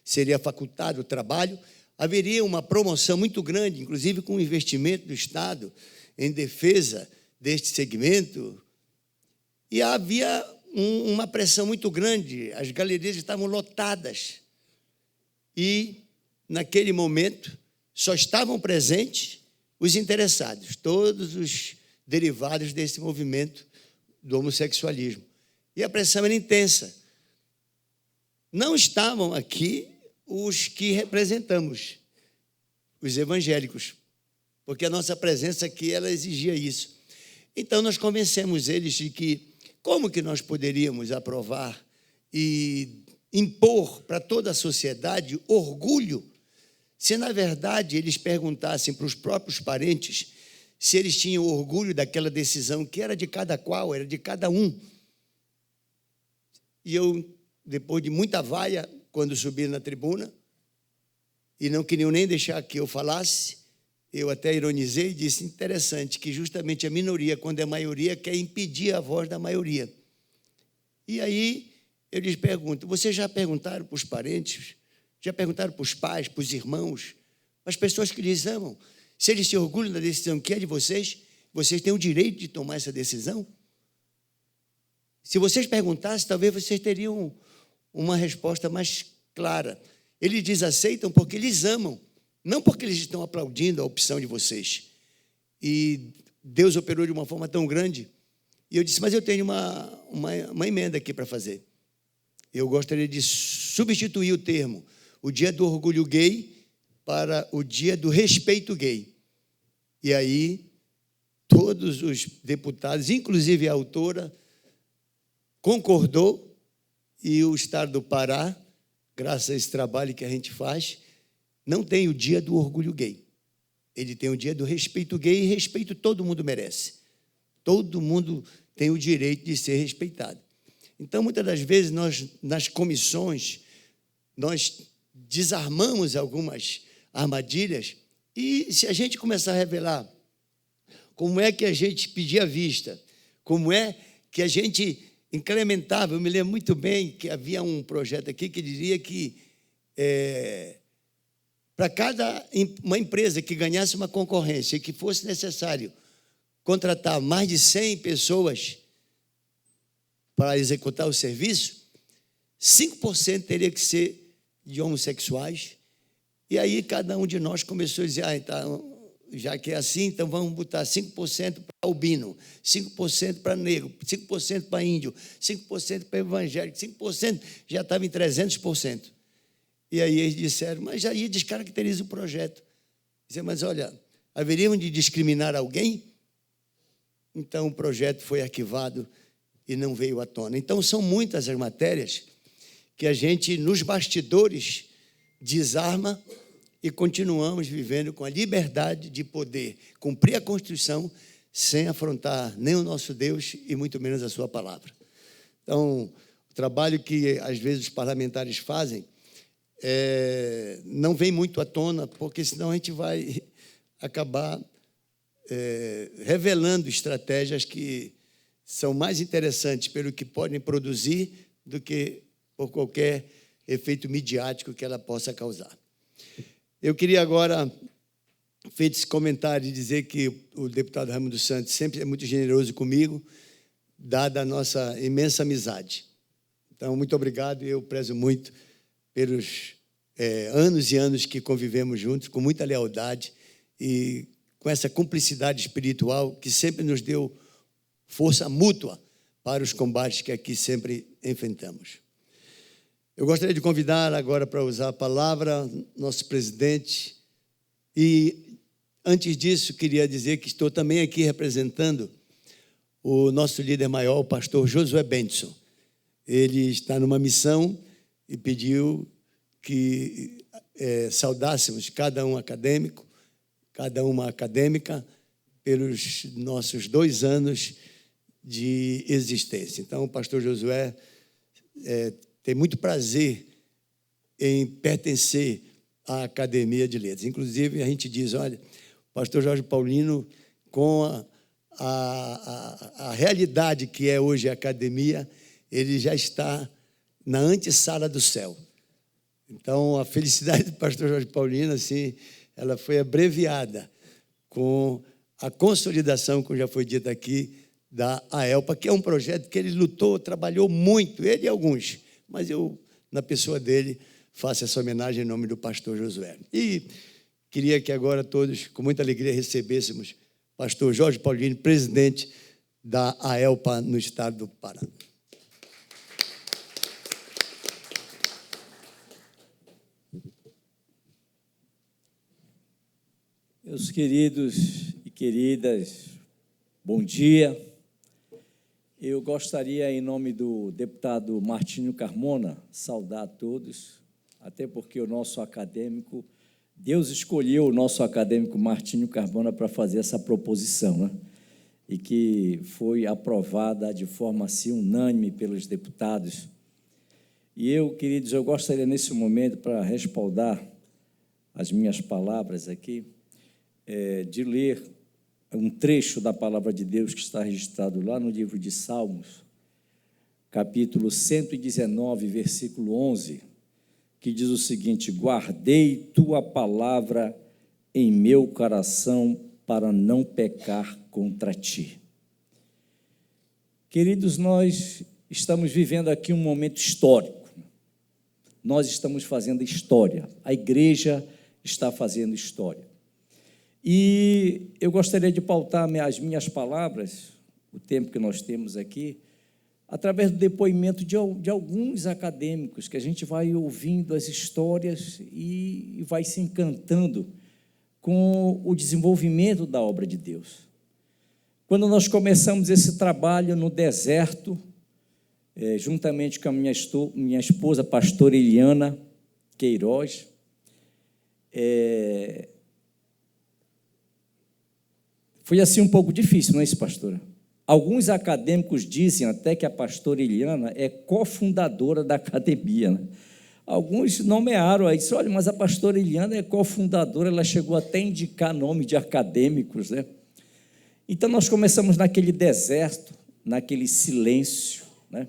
B: seria facultado o trabalho, haveria uma promoção muito grande, inclusive com o investimento do Estado em defesa deste segmento, e havia uma pressão muito grande, as galerias estavam lotadas, e naquele momento só estavam presentes os interessados, todos os derivados desse movimento do homossexualismo. E a pressão era intensa. Não estavam aqui os que representamos, os evangélicos, porque a nossa presença aqui, ela exigia isso. Então, nós convencemos eles de que, como que nós poderíamos aprovar e impor para toda a sociedade orgulho, se, na verdade, eles perguntassem para os próprios parentes se eles tinham orgulho daquela decisão, que era de cada qual, era de cada um. E eu, depois de muita vaia, quando subi na tribuna, e não queriam nem deixar que eu falasse, eu até ironizei e disse, interessante, que justamente a minoria, quando é maioria, quer impedir a voz da maioria. E aí eu lhes pergunto, vocês já perguntaram para os parentes, já perguntaram para os pais, para os irmãos, para as pessoas que lhes amam, se eles se orgulham da decisão que é de vocês, vocês têm o direito de tomar essa decisão? Se vocês perguntassem, talvez vocês teriam uma resposta mais clara. Eles desaceitam porque eles amam, não porque eles estão aplaudindo a opção de vocês. E Deus operou de uma forma tão grande. E eu disse, mas eu tenho uma emenda aqui para fazer. Eu gostaria de substituir o termo, o dia do orgulho gay, para o dia do respeito gay. E aí, todos os deputados, inclusive a autora, concordou, e o Estado do Pará, graças a esse trabalho que a gente faz, não tem o dia do orgulho gay. Ele tem o dia do respeito gay, e respeito todo mundo merece. Todo mundo tem o direito de ser respeitado. Então, muitas das vezes, nós, nas comissões, nós desarmamos algumas armadilhas, e se a gente começar a revelar como é que a gente pedia vista, como é que a gente incrementava, eu me lembro muito bem que havia um projeto aqui que diria que para cada uma empresa que ganhasse uma concorrência e que fosse necessário contratar mais de 100 pessoas para executar o serviço, 5% teria que ser de homossexuais. E aí cada um de nós começou a dizer, então, já que é assim, então vamos botar 5% para albino, 5% para negro, 5% para índio, 5% para evangélico, 5% já estava em 300%. E aí eles disseram, mas aí descaracteriza o projeto. Dizem, mas olha, haveriam de discriminar alguém? Então o projeto foi arquivado e não veio à tona. Então são muitas as matérias que a gente, nos bastidores, desarma e continuamos vivendo com a liberdade de poder cumprir a Constituição sem afrontar nem o nosso Deus e muito menos a sua palavra. Então, o trabalho que às vezes os parlamentares fazem não vem muito à tona, porque senão a gente vai acabar revelando estratégias que são mais interessantes pelo que podem produzir do que por qualquer efeito midiático que ela possa causar. Eu queria agora, feito esse comentário, dizer que o deputado Raimundo Santos sempre é muito generoso comigo, dada a nossa imensa amizade. Então, muito obrigado, e eu prezo muito pelos anos e anos que convivemos juntos, com muita lealdade e com essa cumplicidade espiritual que sempre nos deu força mútua para os combates que aqui sempre enfrentamos. Eu gostaria de convidar agora para usar a palavra nosso presidente e, antes disso, queria dizer que estou também aqui representando o nosso líder maior, o pastor Josué Benson. Ele está numa missão e pediu que saudássemos cada um acadêmico, cada uma acadêmica, pelos nossos 2 anos de existência. Então, o pastor Josué tem muito prazer em pertencer à Academia de Letras. Inclusive, a gente diz, olha, o pastor Jorge Paulino, com a realidade que é hoje a academia, ele já está na antessala do céu. Então, a felicidade do pastor Jorge Paulino, assim, ela foi abreviada com a consolidação, como já foi dito aqui, da AELPA, que é um projeto que ele lutou, trabalhou muito, ele e alguns, mas eu, na pessoa dele, faço essa homenagem em nome do pastor Josué. E queria que agora todos, com muita alegria, recebêssemos o pastor Jorge Paulino, presidente da AELPA no estado do Pará.
H: Meus queridos e queridas, bom dia. Eu gostaria, em nome do deputado Martinho Carmona, saudar a todos, até porque o nosso acadêmico, Deus escolheu o nosso acadêmico Martinho Carmona para fazer essa proposição, né? E que foi aprovada de forma assim unânime pelos deputados. E eu, queridos, eu gostaria nesse momento, para respaldar as minhas palavras aqui, de ler um trecho da palavra de Deus que está registrado lá no livro de Salmos, capítulo 119, versículo 11, que diz o seguinte: guardei tua palavra em meu coração para não pecar contra ti. Queridos, nós estamos vivendo aqui um momento histórico. Nós estamos fazendo história. A igreja está fazendo história. E eu gostaria de pautar as minhas palavras, o tempo que nós temos aqui, através do depoimento de alguns acadêmicos, que a gente vai ouvindo as histórias e vai se encantando com o desenvolvimento da obra de Deus. Quando nós começamos esse trabalho no deserto, juntamente com a minha esposa, pastora Eliana Queiroz, foi assim um pouco difícil, não é isso, pastora? Alguns acadêmicos dizem até que a pastora Eliana é cofundadora da academia, né? Alguns nomearam aí, disse, olha, mas a pastora Eliana é cofundadora, ela chegou até a indicar nome de acadêmicos, né? Então, nós começamos naquele deserto, naquele silêncio, né?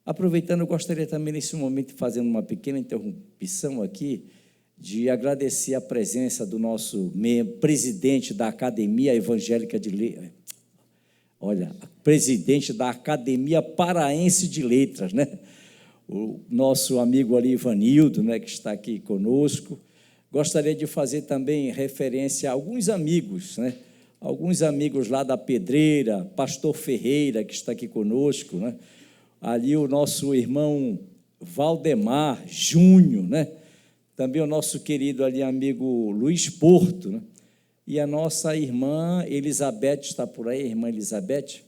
H: Aproveitando, eu gostaria também, nesse momento, fazendo uma pequena interrupção aqui, de agradecer a presença do nosso presidente da Academia Evangélica de Letras, presidente da Academia Paraense de Letras, né? O nosso amigo ali, Ivanildo, né, que está aqui conosco. Gostaria de fazer também referência a alguns amigos, né? Alguns amigos lá da Pedreira, pastor Ferreira, que está aqui conosco, né? Ali o nosso irmão Valdemar Júnior, né? Também o nosso querido ali amigo Luiz Porto, né? E a nossa irmã Elizabeth está por aí, a irmã Elizabeth,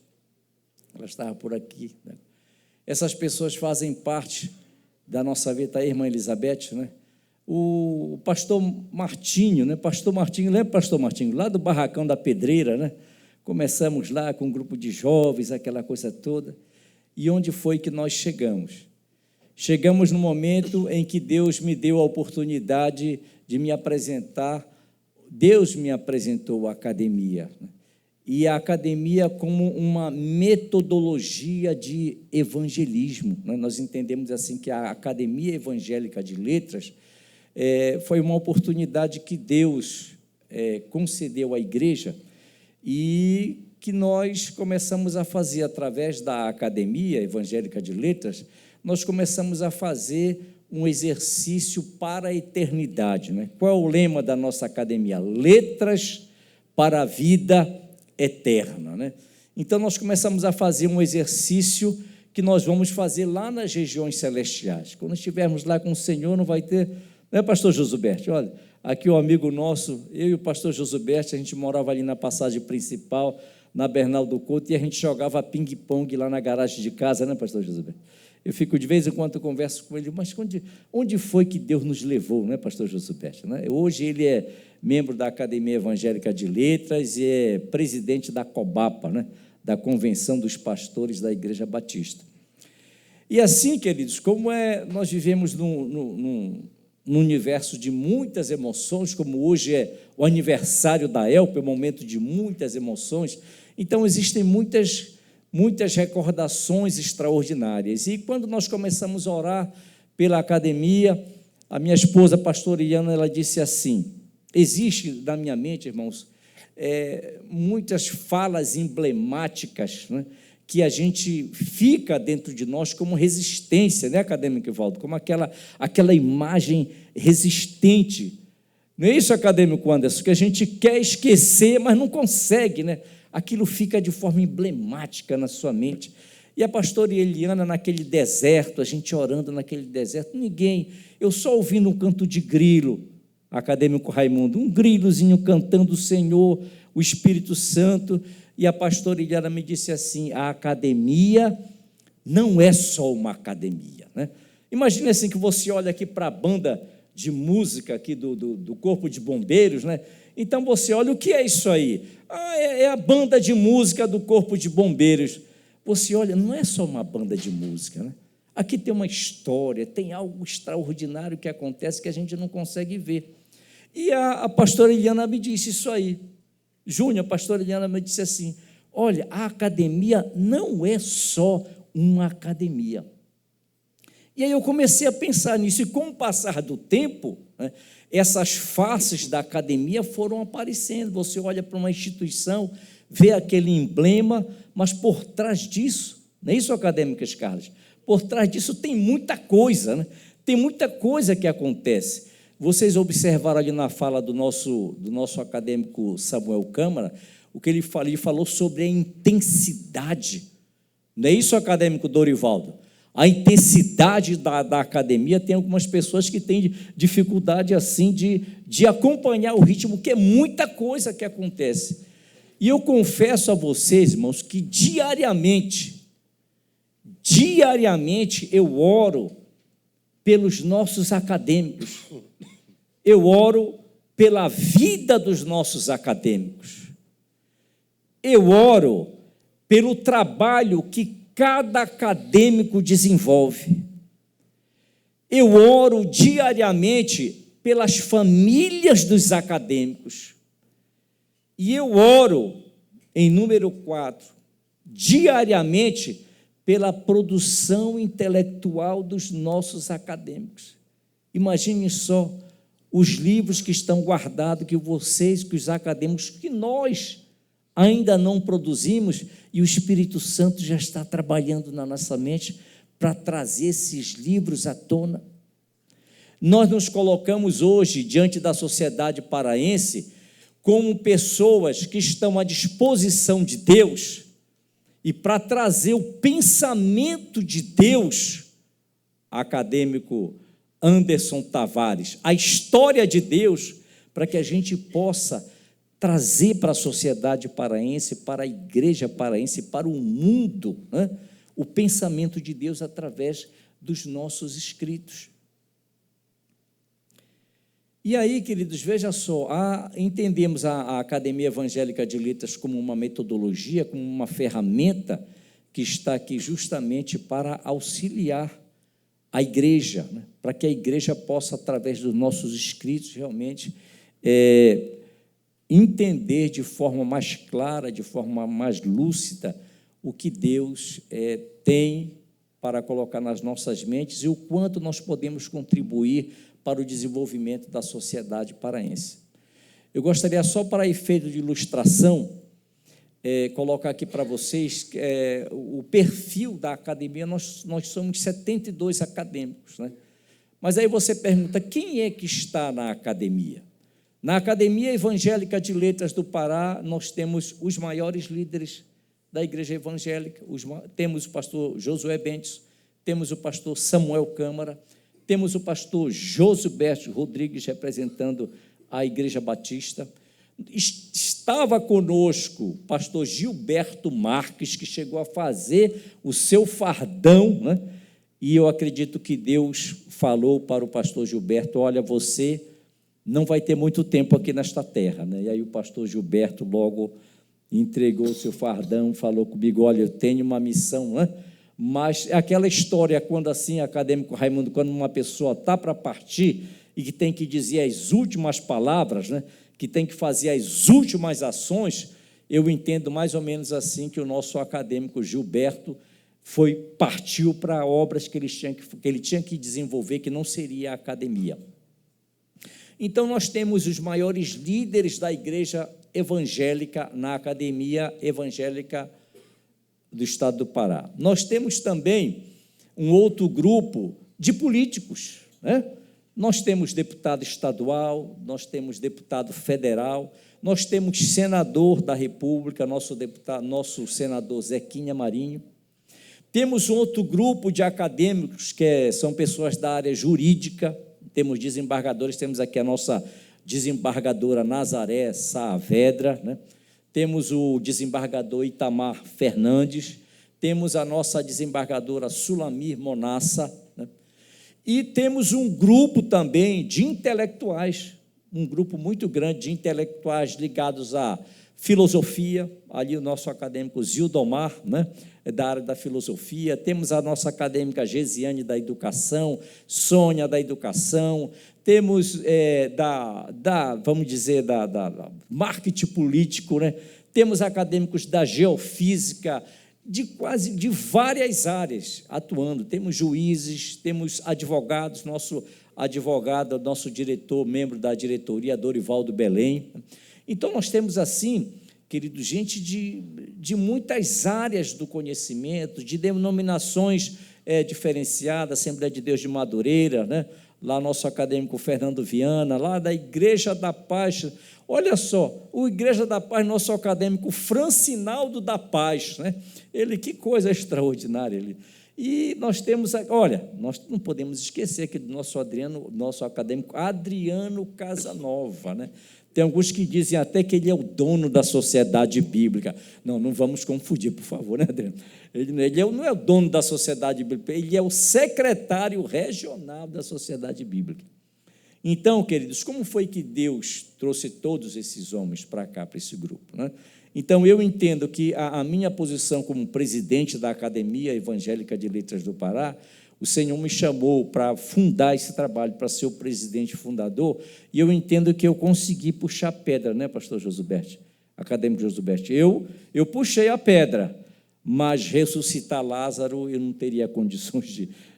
H: ela estava por aqui, né? Essas pessoas fazem parte da nossa vida, a irmã Elizabeth, né? O pastor Martinho, né? Pastor Martinho, lembra, pastor Martinho, lá do Barracão da Pedreira, né? Começamos lá com um grupo de jovens, aquela coisa toda. E onde foi que nós chegamos? Chegamos no momento em que Deus me deu a oportunidade de me apresentar. Deus me apresentou a academia. E a academia como uma metodologia de evangelismo. Nós entendemos assim que a Academia Evangélica de Letras foi uma oportunidade que Deus concedeu à igreja e que nós começamos a fazer através da Academia Evangélica de Letras. Nós começamos a fazer um exercício para a eternidade. Qual é o lema da nossa academia? Letras para a vida eterna. Então, nós começamos a fazer um exercício que nós vamos fazer lá nas regiões celestiais. Quando estivermos lá com o Senhor, não vai ter... pastor Josuberto? Olha, aqui o amigo nosso, eu e o pastor Josuberto, a gente morava ali na passagem principal, na Bernardo Couto, e a gente jogava ping-pong lá na garagem de casa, pastor Josuberto? Eu fico, de vez em quando, eu converso com ele, mas onde foi que Deus nos levou, pastor Josuberto? Hoje ele é membro da Academia Evangélica de Letras e é presidente da COBAPA, da Convenção dos Pastores da Igreja Batista. E assim, queridos, como nós vivemos num universo de muitas emoções, como hoje é o aniversário da ELP, é um momento de muitas emoções, então existem muitas recordações extraordinárias. E quando nós começamos a orar pela academia, a minha esposa, a pastora Iana, ela disse assim, existe na minha mente, irmãos, muitas falas emblemáticas, que a gente fica dentro de nós como resistência, acadêmico Evaldo? Como aquela imagem resistente. Não é isso, acadêmico Anderson? Que a gente quer esquecer, mas não consegue, Aquilo fica de forma emblemática na sua mente. E a pastora Eliana, naquele deserto, a gente orando naquele deserto, eu só ouvindo um canto de grilo, acadêmico Raimundo, um grilozinho cantando o Senhor, o Espírito Santo, e a pastora Eliana me disse assim, a academia não é só uma academia. Imagine assim que você olha aqui para a banda de música aqui do Corpo de Bombeiros, Então você olha, o que é isso aí? É a banda de música do Corpo de Bombeiros. Você olha, não é só uma banda de música, Aqui tem uma história, tem algo extraordinário que acontece que a gente não consegue ver. E a pastora Eliana me disse isso aí. Júnior, a pastora Eliana me disse assim, olha, a academia não é só uma academia. E aí eu comecei a pensar nisso, e com o passar do tempo, essas faces da academia foram aparecendo. Você olha para uma instituição, vê aquele emblema, mas por trás disso, não é isso, acadêmicas Carlos? Por trás disso tem muita coisa, Tem muita coisa que acontece. Vocês observaram ali na fala do nosso acadêmico Samuel Câmara, o que ele falou sobre a intensidade. Não é isso, acadêmico Dorivaldo? A intensidade da academia, tem algumas pessoas que têm dificuldade assim de acompanhar o ritmo, que é muita coisa que acontece. E eu confesso a vocês, irmãos, que diariamente eu oro pelos nossos acadêmicos, eu oro pela vida dos nossos acadêmicos, eu oro pelo trabalho que cada acadêmico desenvolve. Eu oro diariamente pelas famílias dos acadêmicos. E eu oro, em número 4, diariamente pela produção intelectual dos nossos acadêmicos. Imaginem só os livros que estão guardados, que vocês, que os acadêmicos, que nós ainda não produzimos, e o Espírito Santo já está trabalhando na nossa mente para trazer esses livros à tona. Nós nos colocamos hoje diante da sociedade paraense como pessoas que estão à disposição de Deus e para trazer o pensamento de Deus, acadêmico Anderson Tavares, a história de Deus, para que a gente possa trazer para a sociedade paraense, para a igreja paraense, para o mundo, o pensamento de Deus através dos nossos escritos. E aí, queridos, veja só, entendemos a Academia Evangélica de Letras como uma metodologia, como uma ferramenta que está aqui justamente para auxiliar a igreja, né? Para que a igreja possa, através dos nossos escritos, realmente entender de forma mais clara, de forma mais lúcida, o que Deus tem para colocar nas nossas mentes e o quanto nós podemos contribuir para o desenvolvimento da sociedade paraense. Eu gostaria só, para efeito de ilustração, colocar aqui para vocês o perfil da academia. Nós somos 72 acadêmicos, né? Mas aí você pergunta, quem é que está na academia? Na Academia Evangélica de Letras do Pará, nós temos os maiores líderes da igreja evangélica, temos o pastor Josué Bentes, temos o pastor Samuel Câmara, temos o pastor Josuberto Rodrigues, representando a Igreja Batista. Estava conosco o pastor Gilberto Marques, que chegou a fazer o seu fardão, né? E eu acredito que Deus falou para o pastor Gilberto: olha, você não vai ter muito tempo aqui nesta terra, né? E aí o pastor Gilberto logo entregou o seu fardão, falou comigo: olha, eu tenho uma missão, né? Mas aquela história, quando assim, acadêmico Raimundo, quando uma pessoa está para partir e que tem que dizer as últimas palavras, né, que tem que fazer as últimas ações, eu entendo mais ou menos assim que o nosso acadêmico Gilberto partiu para obras que ele tinha que desenvolver, que não seria a academia. Então, nós temos os maiores líderes da igreja evangélica na Academia Evangélica do Estado do Pará. Nós temos também um outro grupo de políticos, né? Nós temos deputado estadual, nós temos deputado federal, nós temos senador da República, nosso senador Zequinha Marinho. Temos um outro grupo de acadêmicos que são pessoas da área jurídica, temos desembargadores, temos aqui a nossa desembargadora Nazaré Saavedra, né? Temos o desembargador Itamar Fernandes, temos a nossa desembargadora Sulamir Monassa, né? E temos um grupo também de intelectuais, um grupo muito grande de intelectuais ligados à filosofia, ali o nosso acadêmico Zildomar, né, da área da filosofia, temos a nossa acadêmica Gesiane da educação, Sônia da educação, temos vamos dizer, da marketing político, né? Temos acadêmicos da geofísica, de várias áreas atuando, temos juízes, temos advogados, nosso advogado, nosso diretor, membro da diretoria, Dorivaldo Belém. Então, nós temos assim, queridos, gente de muitas áreas do conhecimento, de denominações diferenciadas, Assembleia de Deus de Madureira, né? Lá nosso acadêmico Fernando Viana, lá da Igreja da Paz. Olha só, o Igreja da Paz, nosso acadêmico Francinaldo da Paz, né? Que coisa extraordinária. E nós temos, olha, nós não podemos esquecer aqui do nosso acadêmico Adriano Casanova, né? Tem alguns que dizem até que ele é o dono da Sociedade Bíblica. Não vamos confundir, por favor, né, Adriano? Ele não é o dono da Sociedade Bíblica, ele é o secretário regional da Sociedade Bíblica. Então, queridos, como foi que Deus trouxe todos esses homens para cá, para esse grupo, né? Então, eu entendo que a minha posição como presidente da Academia Evangélica de Letras do Pará, o Senhor me chamou para fundar esse trabalho, para ser o presidente fundador, e eu entendo que eu consegui puxar pedra, né, pastor Josuberto? Acadêmico Josuberto. Eu puxei a pedra, mas ressuscitar Lázaro, eu não teria condições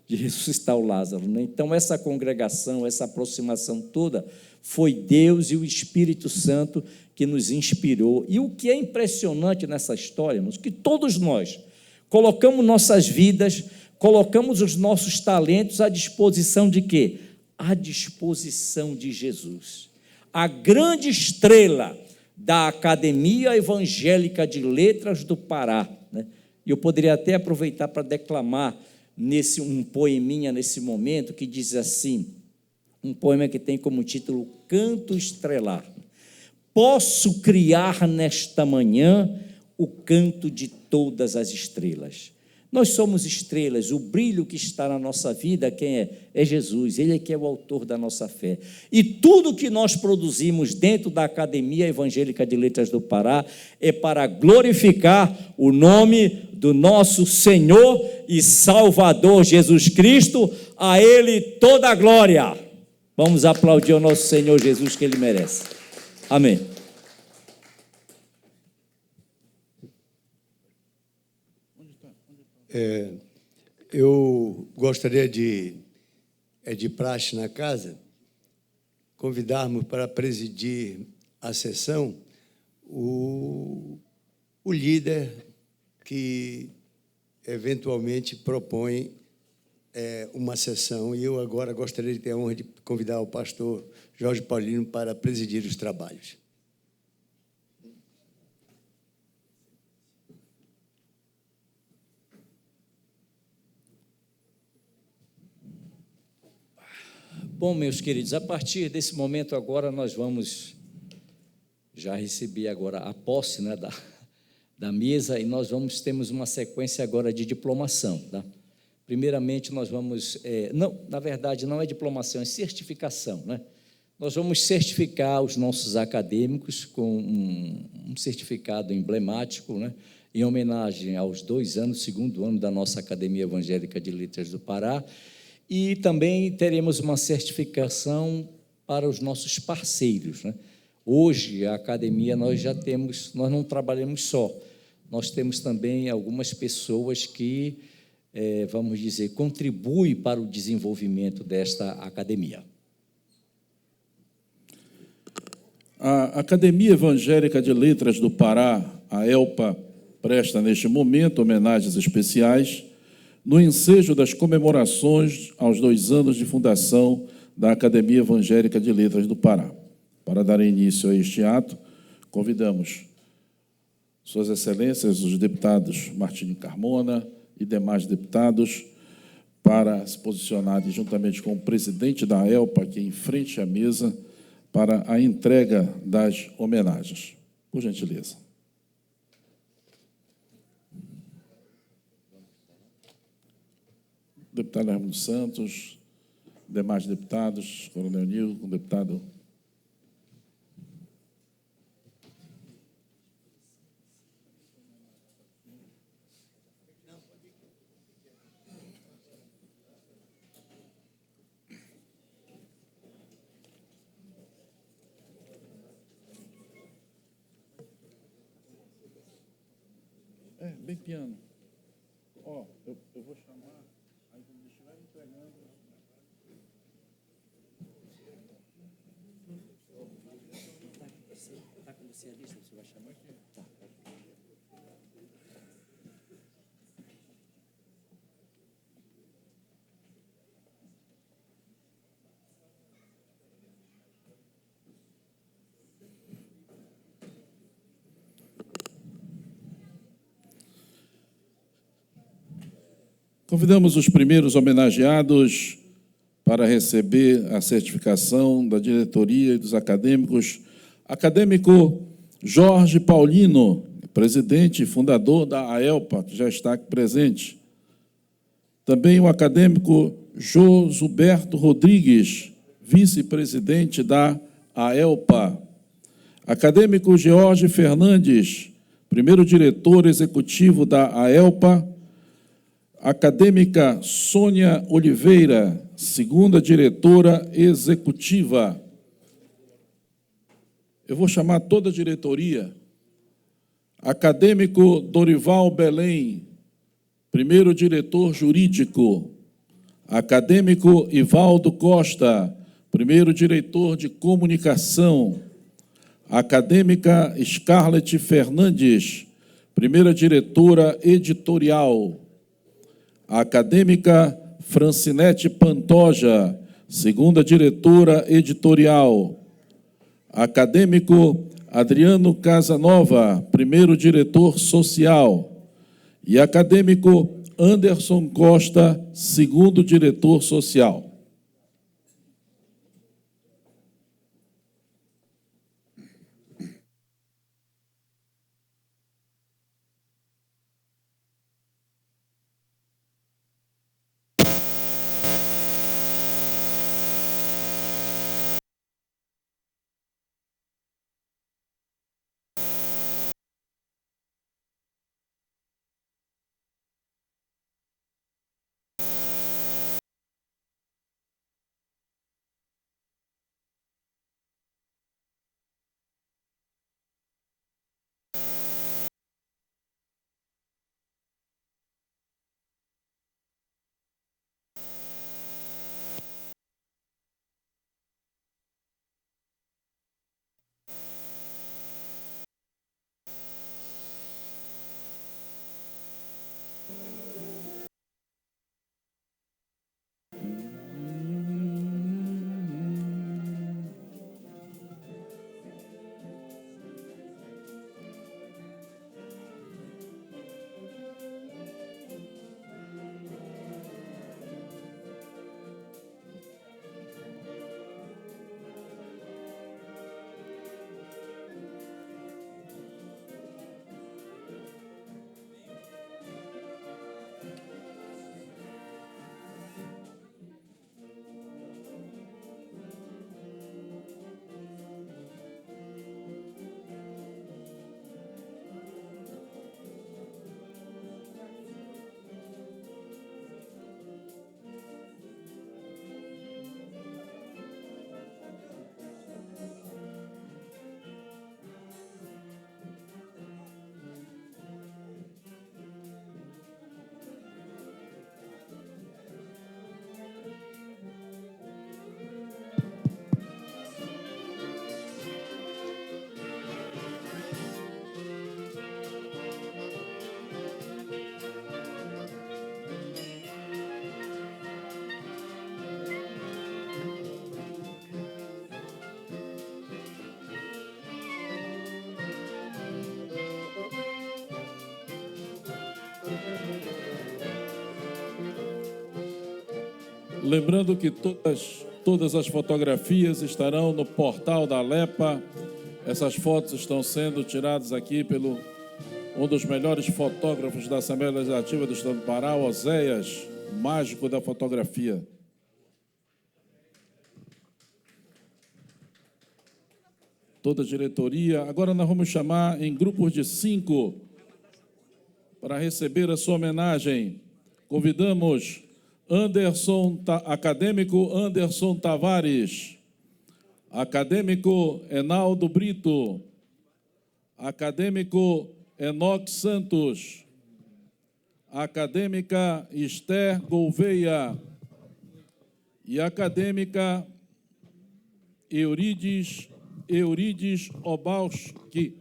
H: de ressuscitar o Lázaro, né? Então, essa congregação, essa aproximação toda, foi Deus e o Espírito Santo que nos inspirou. E o que é impressionante nessa história, irmãos, que todos nós colocamos nossas vidas, colocamos os nossos talentos à disposição de quê? À disposição de Jesus. A grande estrela da Academia Evangélica de Letras do Pará, né? E eu poderia até aproveitar para declamar um poeminha nesse momento, que diz assim, um poema que tem como título Canto Estrelar. Posso criar nesta manhã o canto de todas as estrelas. Nós somos estrelas, o brilho que está na nossa vida, quem é? É Jesus, Ele é que é o autor da nossa fé. E tudo que nós produzimos dentro da Academia Evangélica de Letras do Pará é para glorificar o nome do nosso Senhor e Salvador Jesus Cristo, a Ele toda a glória. Vamos aplaudir o nosso Senhor Jesus, que Ele merece. Amém.
B: Eu gostaria de praxe na casa, convidarmos para presidir a sessão o líder que eventualmente propõe uma sessão, e eu agora gostaria de ter a honra de convidar o pastor Jorge Paulino para presidir os trabalhos.
H: Bom, meus queridos, a partir desse momento agora nós vamos já receber agora a posse, né, da mesa, e nós temos uma sequência agora de diplomação, tá? Primeiramente nós vamos, não, na verdade não é diplomação, é certificação, né? Nós vamos certificar os nossos acadêmicos com um certificado emblemático, né, em homenagem aos 2 anos, segundo ano da nossa Academia Evangélica de Letras do Pará. E também teremos uma certificação para os nossos parceiros, né? Hoje, a academia, nós não trabalhamos só, nós temos também algumas pessoas que, vamos dizer, contribuem para o desenvolvimento desta academia.
A: A Academia Evangélica de Letras do Pará, a ELPA, presta neste momento homenagens especiais no ensejo das comemorações aos 2 anos de fundação da Academia Evangélica de Letras do Pará. Para dar início a este ato, convidamos Suas Excelências, os deputados Martinho Carmona e demais deputados, para se posicionarem juntamente com o presidente da ELPA, aqui em frente à mesa, para a entrega das homenagens. Por gentileza. Deputado Raimundo Santos, demais deputados, Coronel Nilton, deputado. Bem piano. Ó, eu vou chamar. Convidamos os primeiros homenageados para receber a certificação da diretoria e dos acadêmicos. Acadêmico Jorge Paulino, presidente e fundador da AELPA, que já está aqui presente. Também o acadêmico Josuberto Rodrigues, vice-presidente da AELPA. Acadêmico George Fernandes, primeiro diretor executivo da AELPA. Acadêmica Sônia Oliveira, segunda diretora executiva. Eu vou chamar toda a diretoria. Acadêmico Dorival Belém, primeiro diretor jurídico. Acadêmico Ivaldo Costa, primeiro diretor de comunicação. Acadêmica Scarlett Fernandes, primeira diretora editorial. A acadêmica Francinete Pantoja, segunda diretora editorial. Acadêmico Adriano Casanova, primeiro diretor social. E acadêmico Anderson Costa, segundo diretor social. Lembrando que todas as fotografias estarão no portal da Alepa. Essas fotos estão sendo tiradas aqui pelo um dos melhores fotógrafos da Assembleia Legislativa do Estado do Pará, Oséias, mágico da fotografia. Toda a diretoria. Agora nós vamos chamar em grupos de 5 para receber a sua homenagem. Convidamos acadêmico Anderson Tavares, acadêmico Enaldo Brito, acadêmico Enoque Santos, acadêmica Esther Gouveia e acadêmica Eurides Obalski.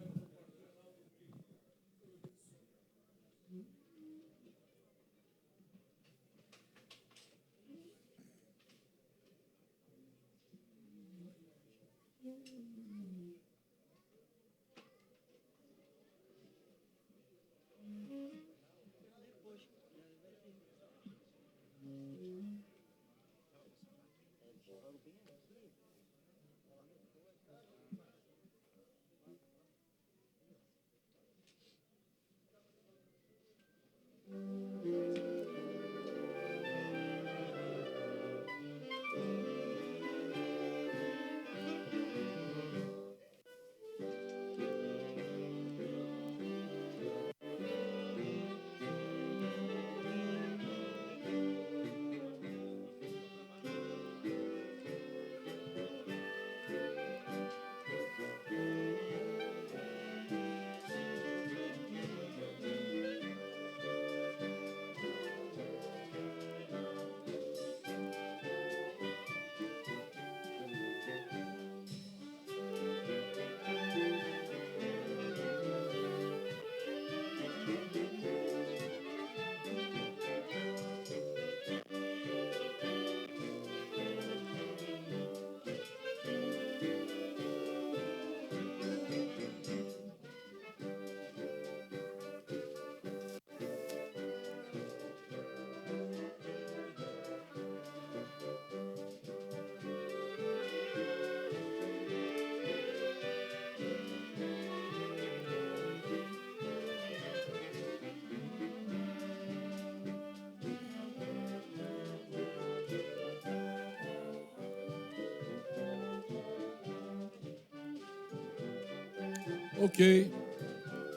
A: Ok.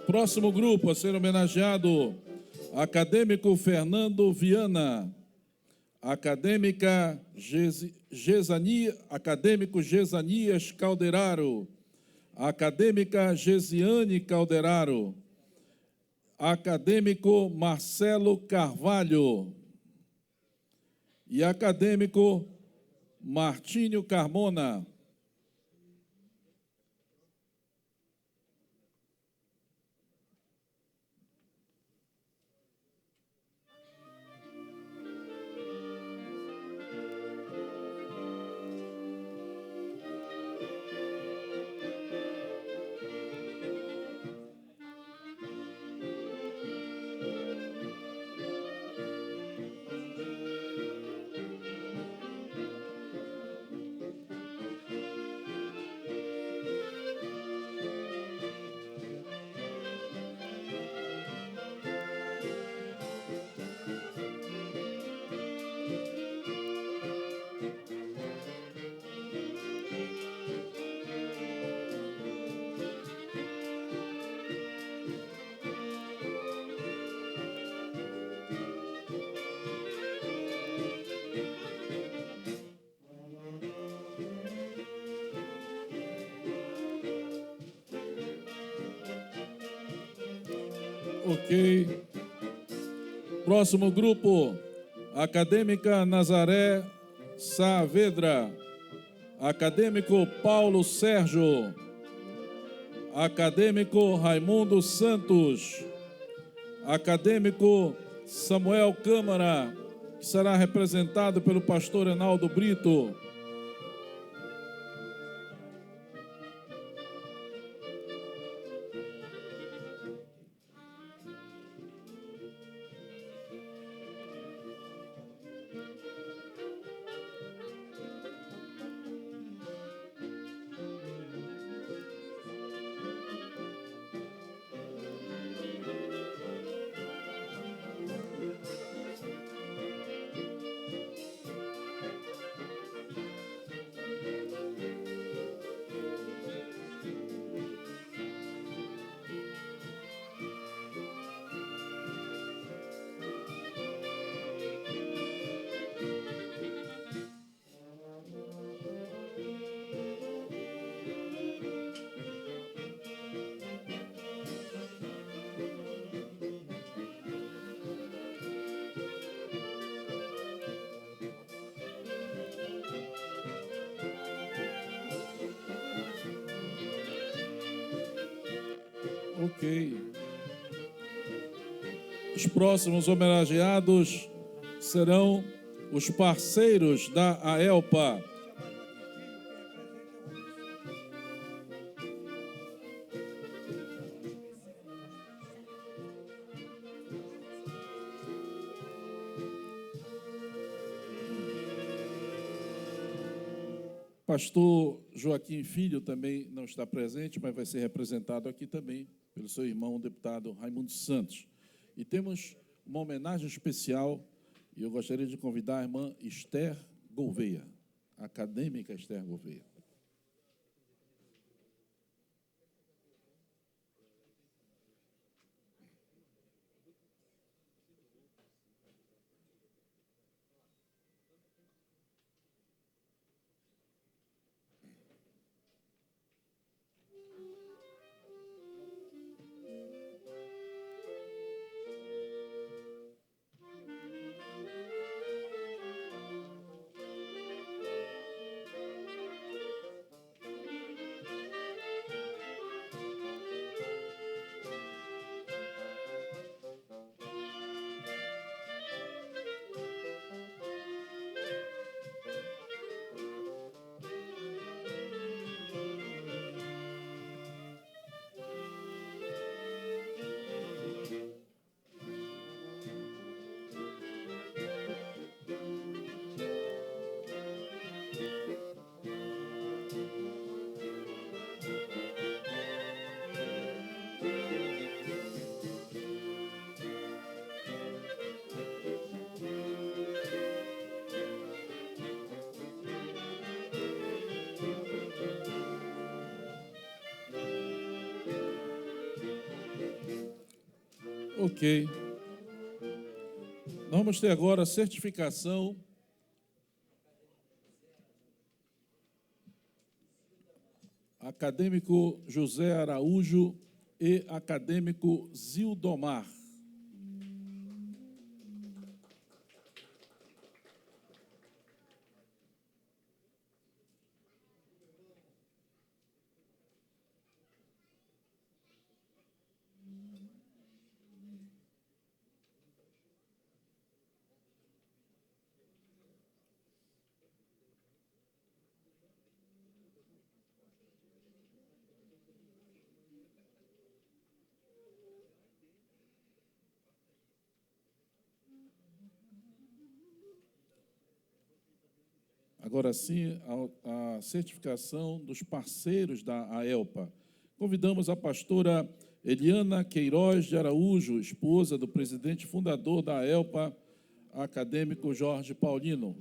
A: Próximo grupo a ser homenageado, acadêmico Fernando Viana, acadêmico Gesanias Calderaro, acadêmica Gesiane Calderaro, acadêmico Marcelo Carvalho e acadêmico Martinho Carmona. Ok. Próximo grupo, acadêmica Nazaré Saavedra, acadêmico Paulo Sérgio, acadêmico Raimundo Santos, acadêmico Samuel Câmara, que será representado pelo pastor Enaldo Brito. Ok. Os próximos homenageados serão os parceiros da AELPA. Pastor Joaquim Filho também não está presente, mas vai ser representado aqui também pelo seu irmão, o deputado Raimundo Santos. E temos uma homenagem especial, e eu gostaria de convidar a irmã Esther Gouveia, a acadêmica Esther Gouveia. Ok. Nós vamos ter agora a certificação acadêmico José Araújo e acadêmico Zildomar. Agora sim, a certificação dos parceiros da AELPA. Convidamos a pastora Eliana Queiroz de Araújo, esposa do presidente fundador da AELPA, acadêmico Jorge Paulino.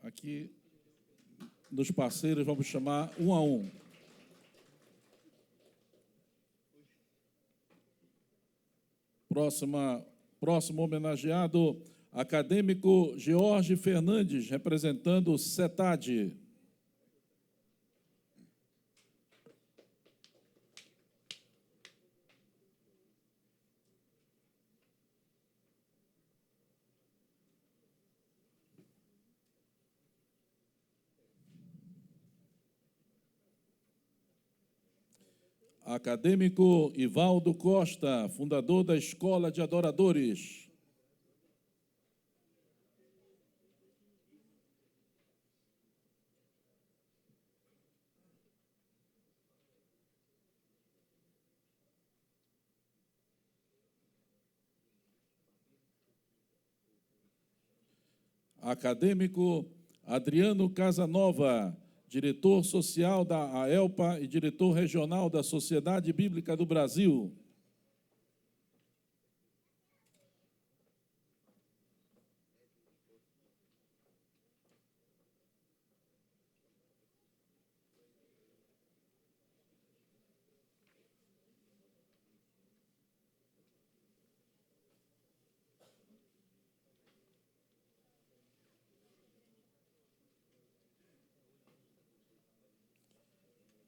A: Aqui, dos parceiros, vamos chamar um a um. Próximo homenageado, acadêmico George Fernandes, representando o CETAD. Acadêmico Ivaldo Costa, fundador da Escola de Adoradores. Acadêmico Adriano Casanova, diretor social da AELPA e diretor regional da Sociedade Bíblica do Brasil.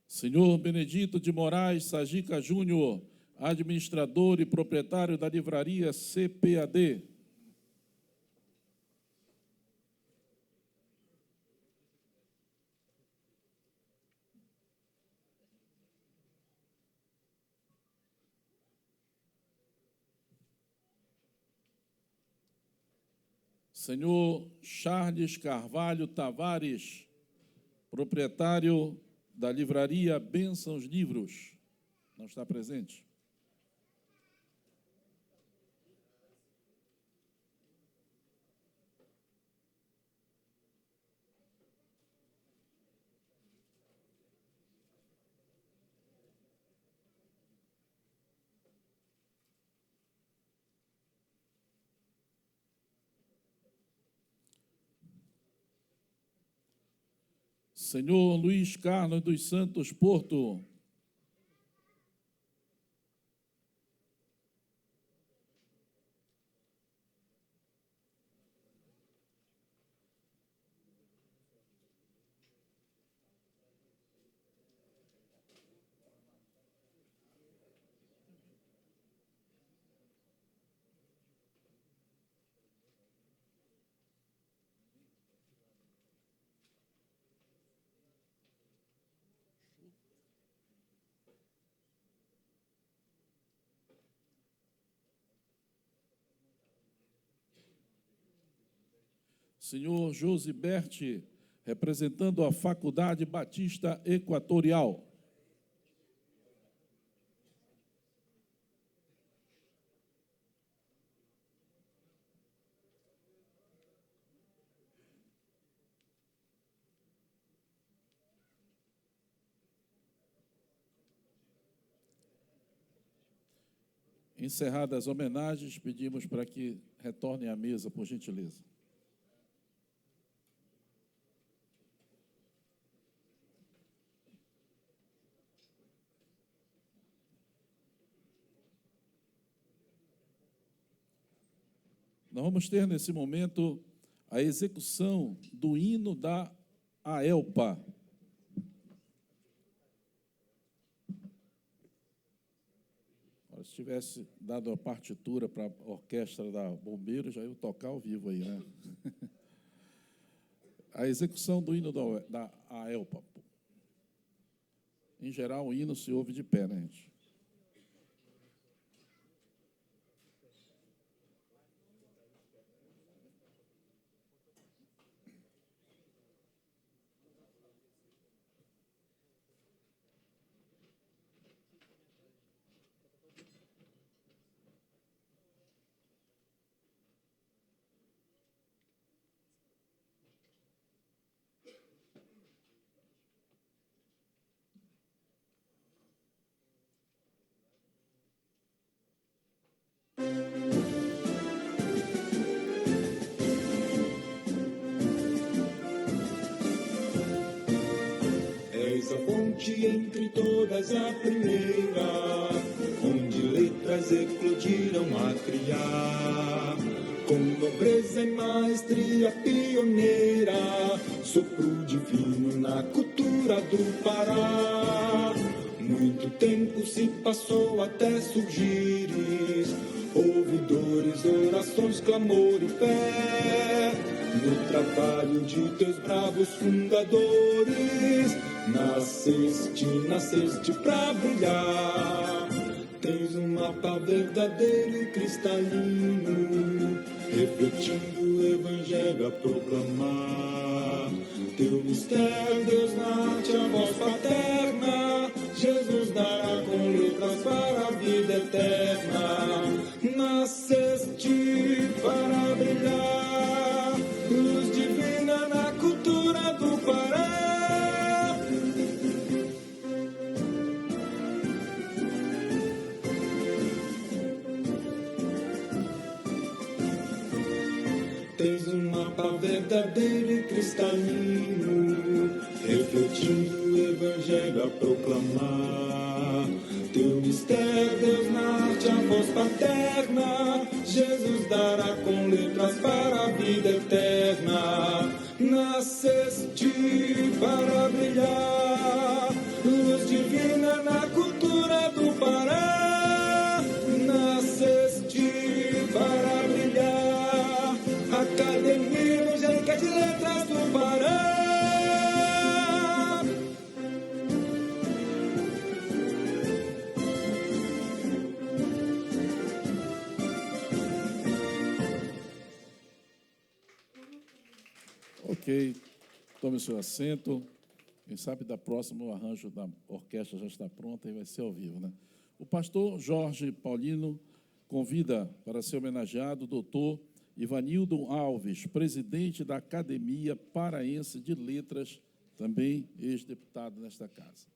A: Senhor Benedito de Moraes Sagica Júnior, administrador e proprietário da livraria CPAD. Senhor Charles Carvalho Tavares, proprietário da livraria Bênçãos Livros, não está presente. Senhor Luiz Carlos dos Santos Porto. Senhor Josiberte, representando a Faculdade Batista Equatorial. Encerradas as homenagens, pedimos para que retornem à mesa, por gentileza. Nós vamos ter, nesse momento, a execução do hino da AELPA. Se tivesse dado a partitura para a orquestra da Bombeiros, já ia tocar ao vivo aí, né? A execução do hino da AELPA. Em geral, o hino se ouve de pé, né, gente?
I: És a fonte entre todas a primeira, onde letras eclodiram a criar. Com nobreza e maestria pioneira, sopro divino na cultura do Pará. Muito tempo se passou até surgires ouvidores, orações, clamor e fé. No trabalho de teus bravos fundadores, nasceste pra brilhar. Tens um mapa verdadeiro e cristalino, refletindo o evangelho a proclamar. Teu mistério, Deus norte, a voz paterna, Jesus dará com letras para a vida eterna. Nasceste para brilhar, luz divina na cultura do Pará. Tens um mapa verdadeiro e cristalino, refletindo o evangelho a proclamar. Teu mistério, Deus norte, a voz paterna, Jesus dará com letras para a vida eterna. Nasceste para brilhar, luz divina na cultura do Pará. Nasceste para brilhar, Academia Evangélica de Letras do Pará.
A: Ok. Tome o seu assento. Quem sabe da próxima o arranjo da orquestra já está pronto e vai ser ao vivo, né? O pastor Jorge Paulino convida para ser homenageado o doutor Ivanildo Alves, presidente da Academia Paraense de Letras, também ex-deputado nesta casa.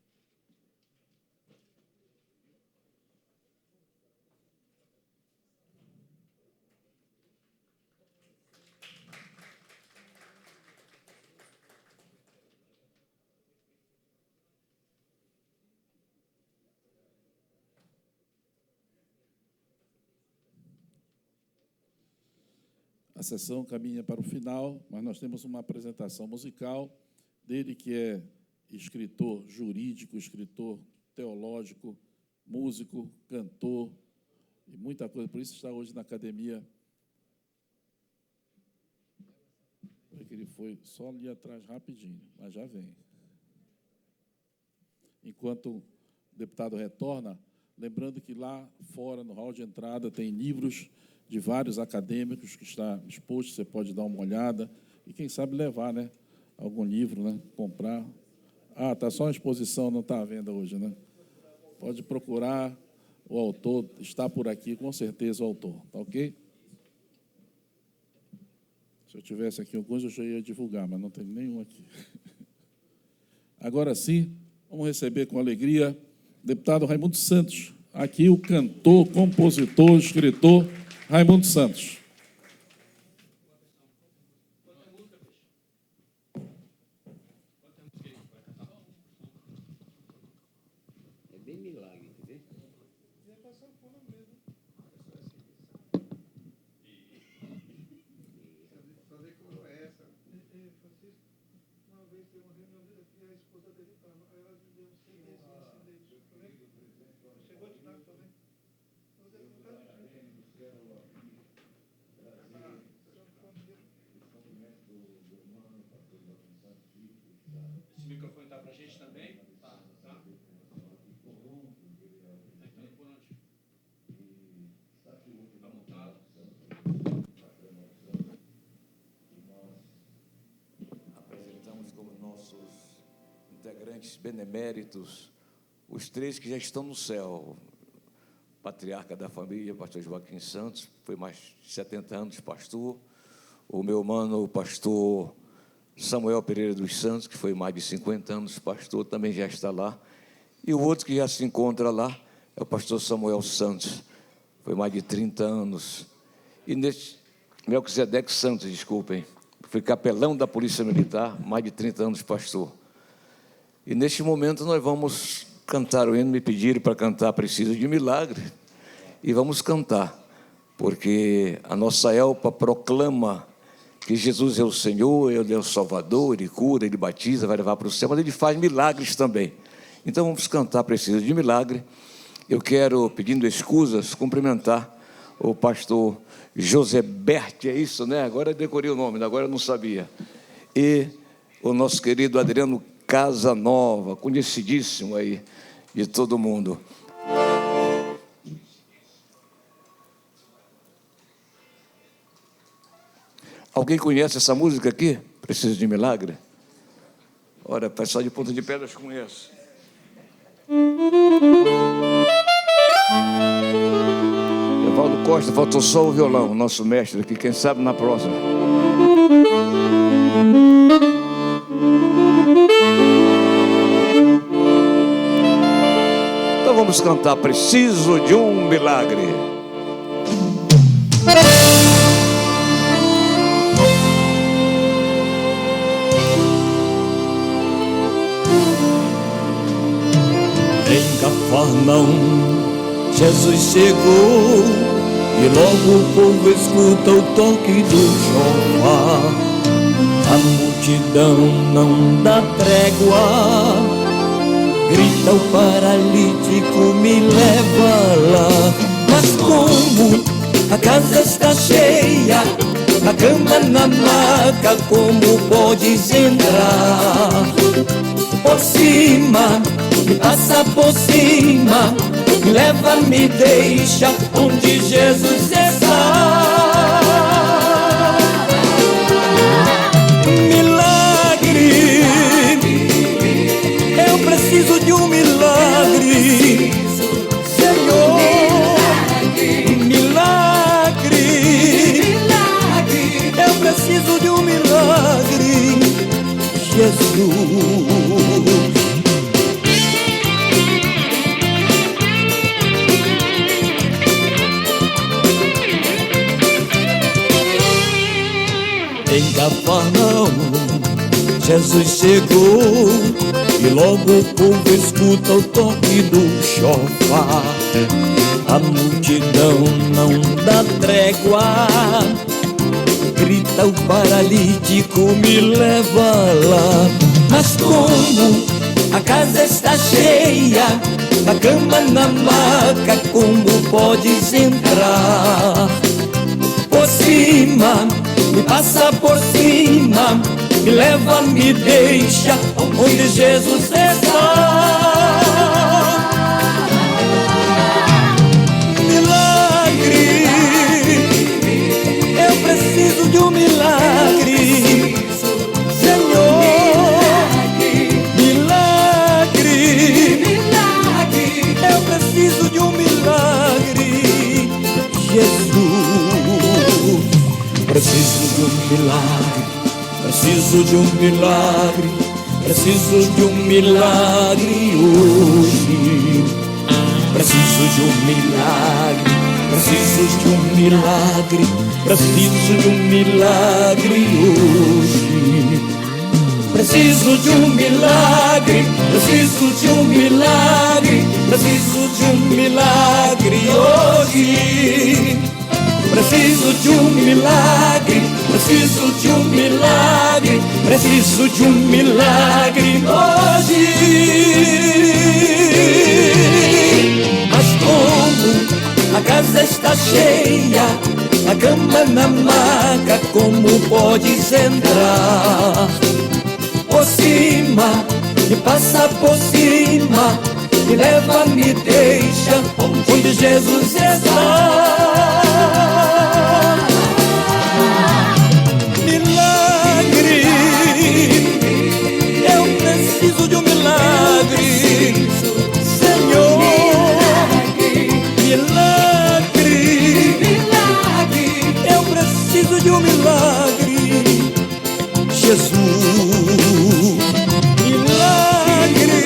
A: A sessão caminha para o final, mas nós temos uma apresentação musical dele, que é escritor jurídico, escritor teológico, músico, cantor e muita coisa. Por isso está hoje na academia. Porque ele foi só ali atrás rapidinho, mas já vem. Enquanto o deputado retorna, lembrando que lá fora, no hall de entrada, tem livros de vários acadêmicos que está exposto, você pode dar uma olhada e, quem sabe, levar, né, algum livro, né, comprar. Ah, está só a exposição, não está à venda hoje, né? Pode procurar, o autor está por aqui, com certeza o autor, tá ok? Se eu tivesse aqui alguns, eu já ia divulgar, mas não tem nenhum aqui. Agora sim, vamos receber com alegria o deputado Raimundo Santos, aqui o cantor, compositor, escritor, Raimundo Santos.
J: É bem milagre, entendeu? Fazer como essa. Francisco, uma vez teve uma reunião aqui, a esposa dele estava, aí ela me deu um CD, chegou de tarde também.
K: Esse microfone está para a gente também? Tá. Está montado?
G: Apresentamos como nossos integrantes beneméritos os três que já estão no céu. Patriarca da família, pastor Joaquim Santos, foi mais de 70 anos pastor. O meu mano, o pastor Samuel Pereira dos Santos, que foi mais de 50 anos pastor, também já está lá. E o outro que já se encontra lá é o pastor Samuel Santos, foi mais de 30 anos. E neste Melquisedeque Santos, desculpem, foi capelão da Polícia Militar, mais de 30 anos pastor. E neste momento nós vamos cantar o hino, me pediram para cantar Preciso de Milagre, e vamos cantar, porque a nossa Elpa proclama que Jesus é o Senhor, Ele é o Salvador, Ele cura, Ele batiza, vai levar para o céu, mas Ele faz milagres também. Então vamos cantar Preciso de Milagre. Eu quero, pedindo escusas, cumprimentar o pastor José Berti, é isso, né? Agora eu decorei o nome, agora eu não sabia. E o nosso querido Adriano Casanova, conhecidíssimo aí de todo mundo. Alguém conhece essa música aqui? Preciso de Milagre? Ora, pessoal de Ponta de Pedras conhece. Evaldo Costa, faltou só o violão, nosso mestre aqui, quem sabe na próxima. Então vamos cantar Preciso de um Milagre.
I: Em Cafarnaum, Jesus chegou e logo o povo escuta o toque do chofar. A multidão não dá trégua, grita o paralítico, me leva lá. Mas como a casa está cheia, a cama na maca, como podes entrar? Por cima, me passa por cima, me leva, me deixa onde Jesus está. Milagre Jesus. Em Cafarnaum, Jesus chegou e logo o povo escuta o toque do chofar. A multidão não dá trégua, grita o paralítico, me leva lá. Mas como a casa está cheia, a cama na maca, como podes entrar? Por cima, me passa por cima, me leva, me deixa onde Jesus está. Milagre, eu preciso de um milagre, Senhor. Milagre, eu preciso de um milagre, Jesus. Preciso de um milagre, preciso de um milagre, preciso de um milagre hoje. Preciso de um milagre, preciso de um milagre, preciso de um milagre hoje. Preciso de um milagre, preciso de um milagre, preciso de um milagre hoje. Preciso de um milagre, preciso de um milagre, preciso de um milagre hoje. Mas como a casa está cheia, a cama na maca, como podes entrar? Por cima, me passa por cima, me leva, me deixa onde Jesus está. Milagre, eu preciso de um milagre, Senhor. Milagre, eu preciso de um milagre, Jesus. Milagre,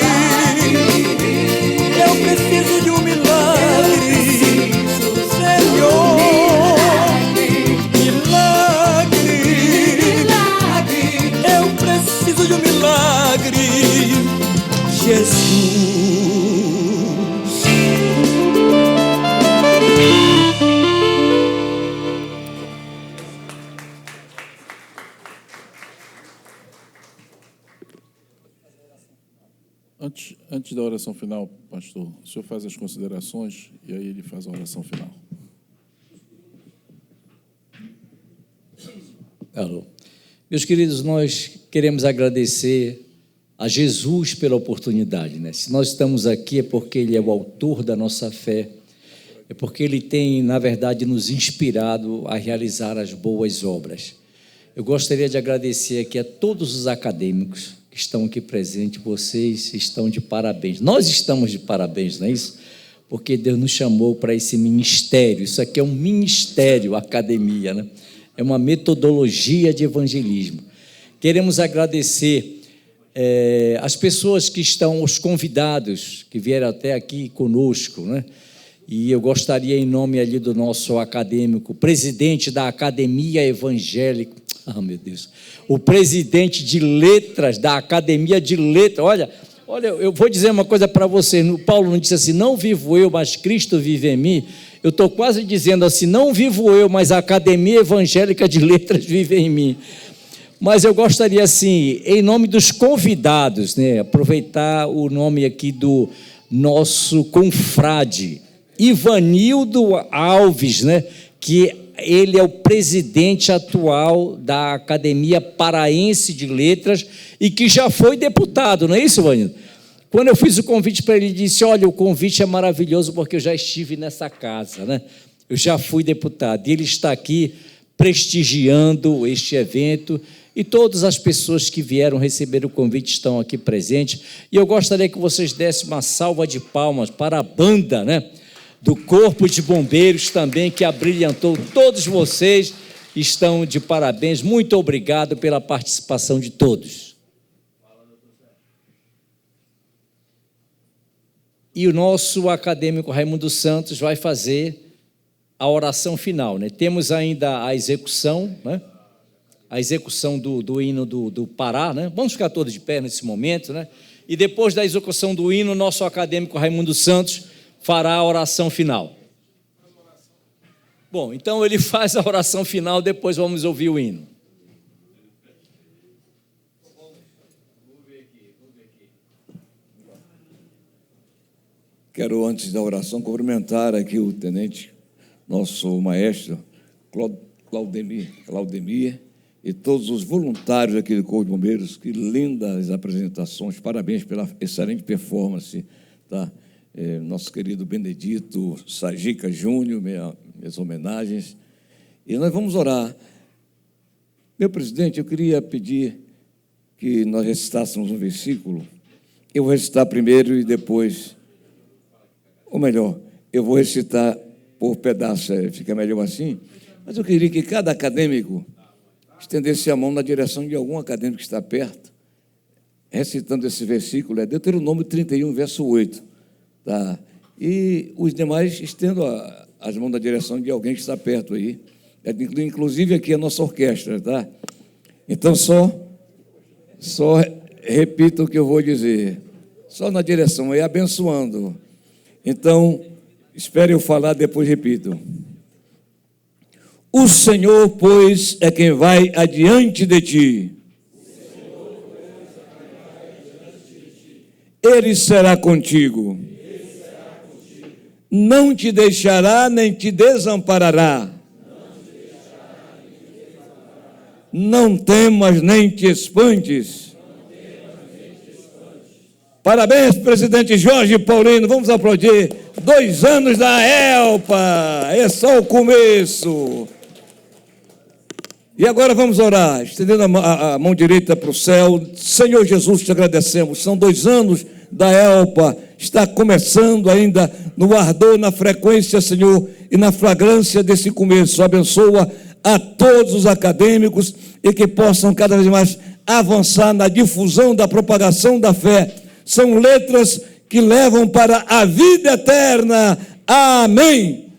I: eu preciso de um milagre, Senhor. Preciso de um milagre, Jesus.
A: Antes da oração final, pastor, o senhor faz as considerações e aí ele faz a oração final.
H: Alô. Meus queridos, nós queremos agradecer a Jesus pela oportunidade, né? Se nós estamos aqui é porque Ele é o autor da nossa fé, é porque Ele tem, na verdade, nos inspirado a realizar as boas obras. Eu gostaria de agradecer aqui a todos os acadêmicos que estão aqui presentes, vocês estão de parabéns. Nós estamos de parabéns, não é isso? Porque Deus nos chamou para esse ministério. Isso aqui é um ministério, academia, né? É uma metodologia de evangelismo. Queremos agradecer as pessoas que estão, os convidados que vieram até aqui conosco, né? E eu gostaria, em nome ali do nosso acadêmico, presidente da Academia Evangélica, meu Deus, o presidente de letras da Academia de Letras, olha, eu vou dizer uma coisa para você, Paulo não disse assim, não vivo eu, mas Cristo vive em mim. Eu estou quase dizendo assim, não vivo eu, mas a Academia Evangélica de Letras vive em mim. Mas eu gostaria, assim, em nome dos convidados, né, aproveitar o nome aqui do nosso confrade, Ivanildo Alves, né, que ele é o presidente atual da Academia Paraense de Letras e que já foi deputado, não é isso, Ivanildo? Quando eu fiz o convite para ele, ele disse, olha, o convite é maravilhoso porque eu já estive nessa casa, né? Eu já fui deputado. E ele está aqui prestigiando este evento e todas as pessoas que vieram receber o convite estão aqui presentes. E eu gostaria que vocês dessem uma salva de palmas para a banda, né, do Corpo de Bombeiros também, que abrilhantou. Todos vocês estão de parabéns. Muito obrigado pela participação de todos. e o nosso acadêmico Raimundo Santos vai fazer a oração final, né? Temos ainda a execução, né? A execução do hino do Pará, né? Vamos ficar todos de pé nesse momento, né? E depois da execução do hino, nosso acadêmico Raimundo Santos fará a oração final. Bom, então ele faz a oração final, depois vamos ouvir o hino.
G: Quero, antes da oração, cumprimentar aqui o tenente, nosso maestro, Claudemir, e todos os voluntários aqui do Corpo de Bombeiros. Que lindas apresentações, parabéns pela excelente performance, tá? Nosso querido Benedito Sajica Júnior, minhas homenagens. E nós vamos orar. Meu presidente, eu queria pedir que nós recitássemos um versículo. Eu vou recitar primeiro e depois... Ou melhor, eu vou recitar por pedaço, fica melhor assim. Mas eu queria que cada acadêmico estendesse a mão na direção de algum acadêmico que está perto, recitando esse versículo, é Deuteronômio 31, verso 8. Tá? E os demais estendam as mãos na direção de alguém que está perto aí, inclusive aqui a nossa orquestra, tá? Então, só repita o que eu vou dizer, só na direção, aí abençoando. Então, espere eu falar, depois repito. O Senhor, pois, é quem vai adiante de ti. Ele será contigo. Não te deixará nem te desamparará. Não temas nem te espantes. Parabéns, presidente Jorge Paulino. Vamos aplaudir. 2 anos da ELPA. É só o começo. E agora vamos orar, estendendo a mão direita para o céu. Senhor Jesus, te agradecemos. São 2 anos da ELPA. Está começando ainda no ardor, na frequência, Senhor, e na fragrância desse começo. Abençoa a todos os acadêmicos e que possam cada vez mais avançar na difusão da propagação da fé. São letras que levam para a vida eterna. Amém.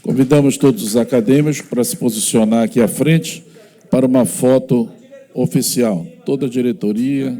A: Convidamos todos os acadêmicos para se posicionar aqui à frente para uma foto oficial. Toda a diretoria.